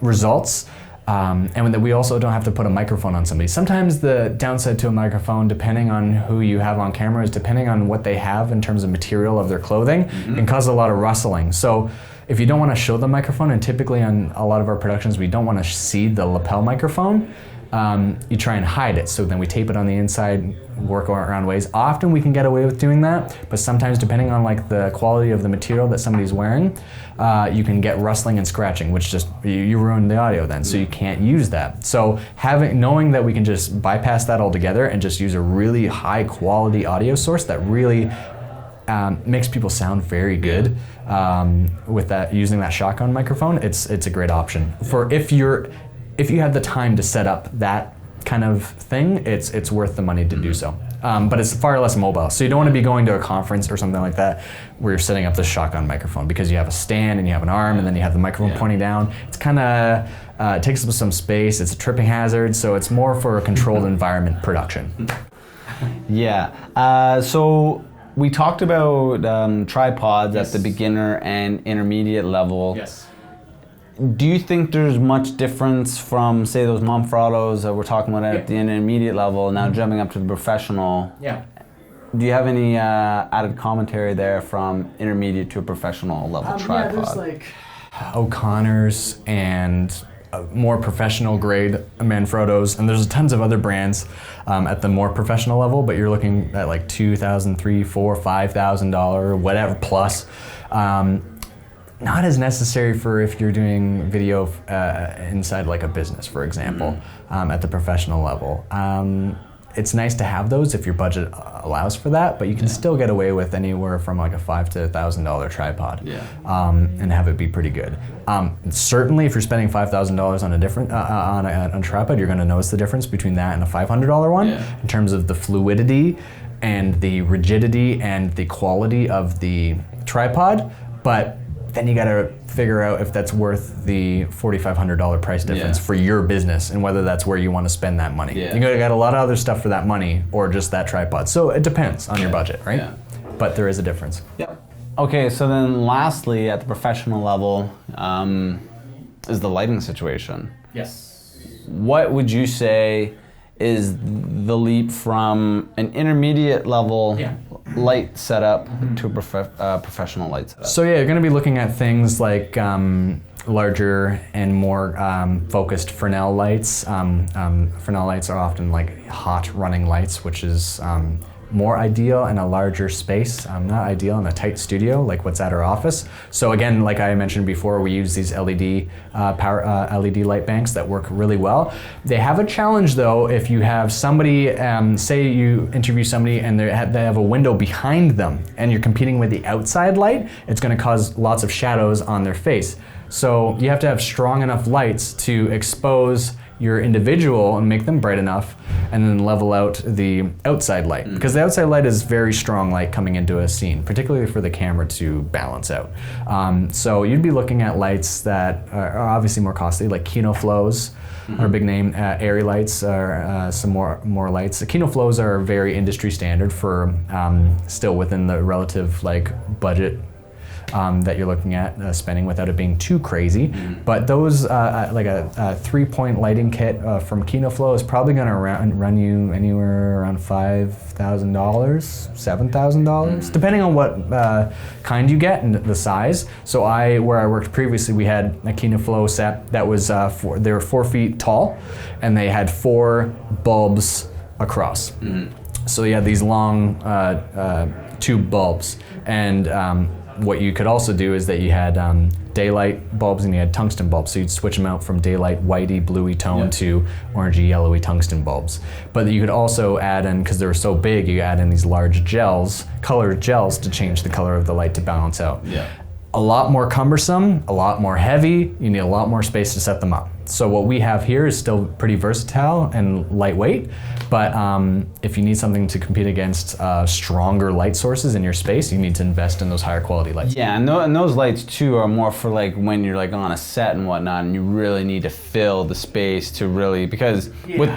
[SPEAKER 2] results. And we also don't have to put a microphone on somebody. Sometimes the downside to a microphone, depending on who you have on camera, is depending on what they have in terms of material of their clothing, can cause a lot of rustling. So if you don't want to show the microphone, and typically on a lot of our productions, we don't want to see the lapel microphone, you try and hide it. So then we tape it on the inside, work around ways. Often we can get away with doing that, but sometimes depending on like the quality of the material that somebody's wearing, you can get rustling and scratching, which just, you ruin the audio then, so you can't use that. So knowing that we can just bypass that altogether and just use a really high quality audio source that really makes people sound very good with that, using that shotgun microphone, it's a great option. For if you have the time to set up that kind of thing, it's worth the money to do so. But it's far less mobile. So you don't want to be going to a conference or something like that where you're setting up this shotgun microphone, because you have a stand and you have an arm and then you have the microphone pointing down. It's kind of, it takes up some space, it's a tripping hazard, so it's more for a controlled environment production.
[SPEAKER 1] Yeah, so we talked about tripods at the beginner and intermediate level.
[SPEAKER 2] Yes.
[SPEAKER 1] do you think there's much difference from, say, those Manfrottos that we're talking about at the intermediate level, now jumping up to the professional?
[SPEAKER 2] Yeah.
[SPEAKER 1] Do you have any added commentary there from intermediate to a professional level tripod?
[SPEAKER 2] Yeah, there's like O'Connor's and more professional grade Manfrottos, and there's tons of other brands at the more professional level, but you're looking at like $2,000, $3,000, $4,000, $5,000, whatever plus. Not as necessary for if you're doing video inside like a business, for example, at the professional level. It's nice to have those if your budget allows for that, but you can still get away with anywhere from like a $5,000 to $1,000 tripod, and have it be pretty good. Certainly, if you're spending $5,000 on a different on a tripod, you're going to notice the difference between that and a $500 one in terms of the fluidity and the rigidity and the quality of the tripod, but then you got to figure out if that's worth the $4,500 price difference for your business and whether that's where you want to spend that money. You got a lot of other stuff for that money or just that tripod. So it depends on your budget, right? But there is a difference.
[SPEAKER 1] Okay, so then lastly, at the professional level, is the lighting situation. What would you say is the leap from an intermediate level light setup to a professional light setup?
[SPEAKER 2] So yeah, you're going to be looking at things like larger and more focused Fresnel lights. Fresnel lights are often like hot running lights, which is more ideal in a larger space, not ideal in a tight studio like what's at our office. So again, like I mentioned before, we use these LED LED light banks that work really well. They have a challenge though if you have somebody, say you interview somebody and they have a window behind them and you're competing with the outside light, it's going to cause lots of shadows on their face. So you have to have strong enough lights to expose your individual and make them bright enough, and then level out the outside light. Because the outside light is very strong light coming into a scene, particularly for the camera to balance out. So you'd be looking at lights that are obviously more costly, like Kino Flows are a big name. Airy lights are some more lights. The Kino Flows are very industry standard for still within the relative like budget that you're looking at spending without it being too crazy. But those, like a 3-point lighting kit from Kino Flow is probably going to run you anywhere around $5,000, $7,000, depending on what kind you get and the size. So where I worked previously, we had a Kino Flow set that was, they were 4 feet tall, and they had 4 bulbs across. So you had these long tube bulbs, and what you could also do is that you had daylight bulbs and you had tungsten bulbs. So you'd switch them out from daylight whitey, bluey tone to orangey, yellowy tungsten bulbs. But you could also add in, because they were so big, you add in these large gels, colored gels, to change the color of the light to balance out. A lot more cumbersome, a lot more heavy, you need a lot more space to set them up. So what we have here is still pretty versatile and lightweight, but if you need something to compete against stronger light sources in your space, you need to invest in those higher quality lights.
[SPEAKER 1] Yeah, and those lights too are more for like when you're like on a set and whatnot, and you really need to fill the space to really, because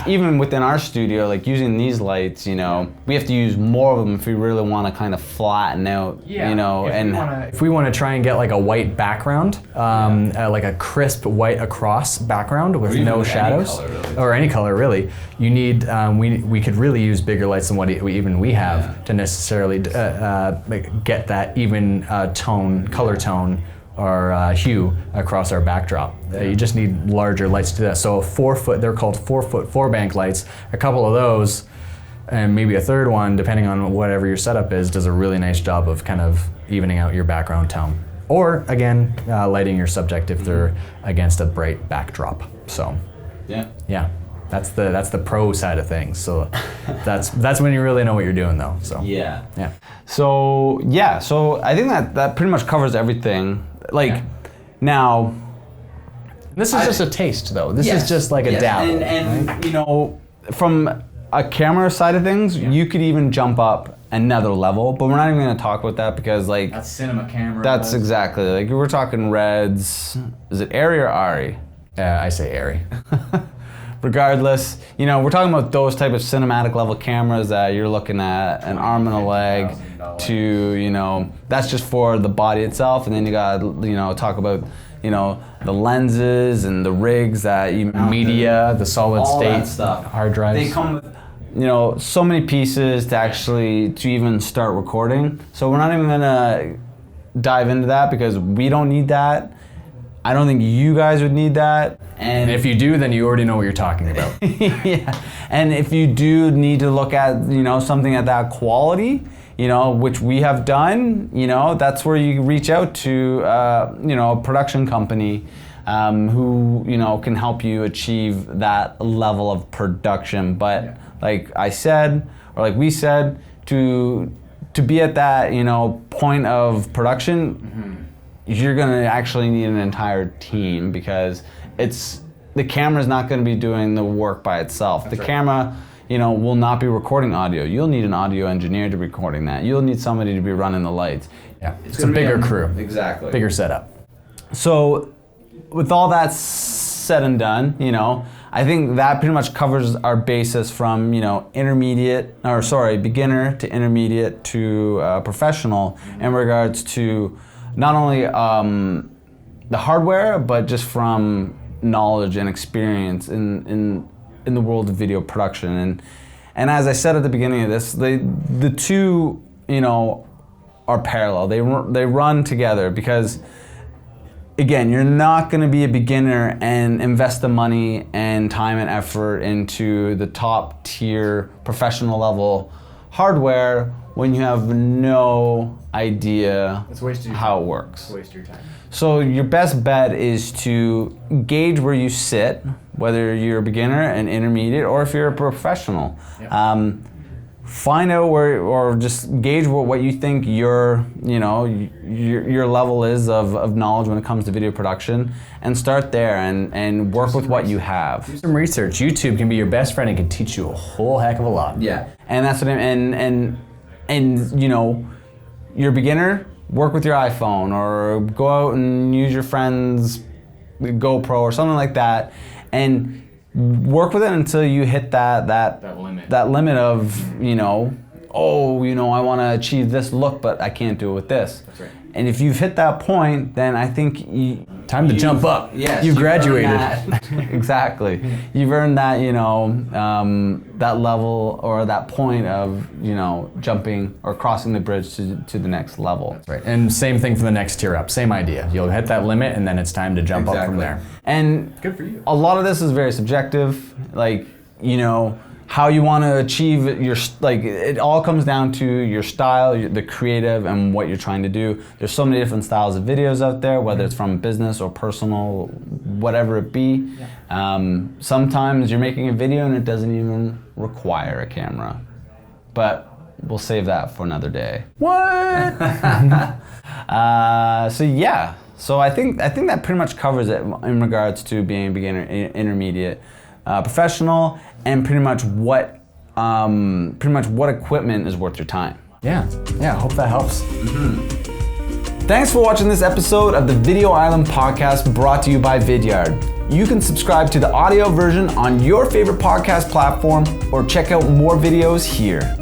[SPEAKER 1] even within our studio, like using these lights, you know, we have to use more of them if we really want to kind of flatten out, you know.
[SPEAKER 2] If we want to try and get like a white background, like a crisp white across background with no shadows, or any color really, you need, we could really use bigger lights than what we have to necessarily get that even color tone or hue across our backdrop. You just need larger lights to do that. So they're called 4-foot 4-bank lights. A couple of those, and maybe a third one, depending on whatever your setup is, does a really nice job of kind of evening out your background tone. Or again, lighting your subject if they're against a bright backdrop. So, yeah, that's the pro side of things. So that's when you really know what you're doing, though. So
[SPEAKER 1] So I think that pretty much covers everything. Like now,
[SPEAKER 2] this is just a taste, though. This is just like a dabble.
[SPEAKER 1] And
[SPEAKER 2] right?
[SPEAKER 1] you know, from a camera side of things, you could even jump up another level, but we're not even going to talk about that because like
[SPEAKER 2] that's cinema camera.
[SPEAKER 1] That's exactly, like we're talking Reds. Is it Arri or Ari?
[SPEAKER 2] I say Arri.
[SPEAKER 1] Regardless, you know, we're talking about those type of cinematic level cameras that you're looking at an arm and a leg to, you know, that's just for the body itself, and then you got, you know, talk about, the lenses and the rigs that you
[SPEAKER 2] media, the solid
[SPEAKER 1] all
[SPEAKER 2] state
[SPEAKER 1] that stuff.
[SPEAKER 2] hard drives.
[SPEAKER 1] They come with so many pieces to even start recording. So we're not even gonna dive into that because we don't need that. I don't think you guys would need that.
[SPEAKER 2] And if you do, then you already know what you're talking about.
[SPEAKER 1] Yeah. And if you do need to look at, something at that quality, which we have done, that's where you reach out to, a production company who, can help you achieve that level of production. But like I said, or like we said, to be at that, point of production, you're gonna actually need an entire team because the camera's not gonna be doing the work by itself. The camera, will not be recording audio. You'll need an audio engineer to be recording that. You'll need somebody to be running the lights.
[SPEAKER 2] Yeah, it's a bigger crew.
[SPEAKER 1] Exactly.
[SPEAKER 2] Bigger setup.
[SPEAKER 1] So with all that said and done, I think that pretty much covers our basis from, beginner to intermediate to professional in regards to not only the hardware, but just from knowledge and experience in the world of video production. And as I said at the beginning of this, the two, are parallel. They run together because, again, you're not going to be a beginner and invest the money and time and effort into the top tier professional level hardware when you have no idea how it works.
[SPEAKER 3] Waste your time.
[SPEAKER 1] So your best bet is to gauge where you sit, whether you're a beginner, an intermediate, or if you're a professional. Yep. Find out or just gauge what you think your level is of knowledge when it comes to video production, and start there and work with what you have.
[SPEAKER 2] Do some research. YouTube can be your best friend and can teach you a whole heck of a lot.
[SPEAKER 1] Yeah, and that's what you're a beginner, work with your iPhone or go out and use your friend's GoPro or something like that, and work with it until you hit that limit of, I want to achieve this look, but I can't do it with this.
[SPEAKER 3] That's right.
[SPEAKER 1] And if you've hit that point, then I think
[SPEAKER 2] time to jump up.
[SPEAKER 1] Yes,
[SPEAKER 2] you've graduated.
[SPEAKER 1] Exactly. You've earned that, that level or that point of, jumping or crossing the bridge to the next level.
[SPEAKER 2] That's right. And same thing for the next tier up. Same idea. You'll hit that limit and then it's time to jump up from there.
[SPEAKER 1] And
[SPEAKER 3] good for you.
[SPEAKER 1] A lot of this is very subjective. Like, how you want to achieve it all comes down to your style, the creative, and what you're trying to do. There's so many different styles of videos out there, whether it's from business or personal, whatever it be. Yeah. Sometimes you're making a video and it doesn't even require a camera, but we'll save that for another day.
[SPEAKER 2] What?
[SPEAKER 1] So I think that pretty much covers it in regards to being a beginner, intermediate, professional, and pretty much what equipment is worth your time.
[SPEAKER 2] Yeah, I hope that helps.
[SPEAKER 1] Thanks for watching this episode of the Video Island podcast brought to you by Vidyard. You can subscribe to the audio version on your favorite podcast platform or check out more videos here.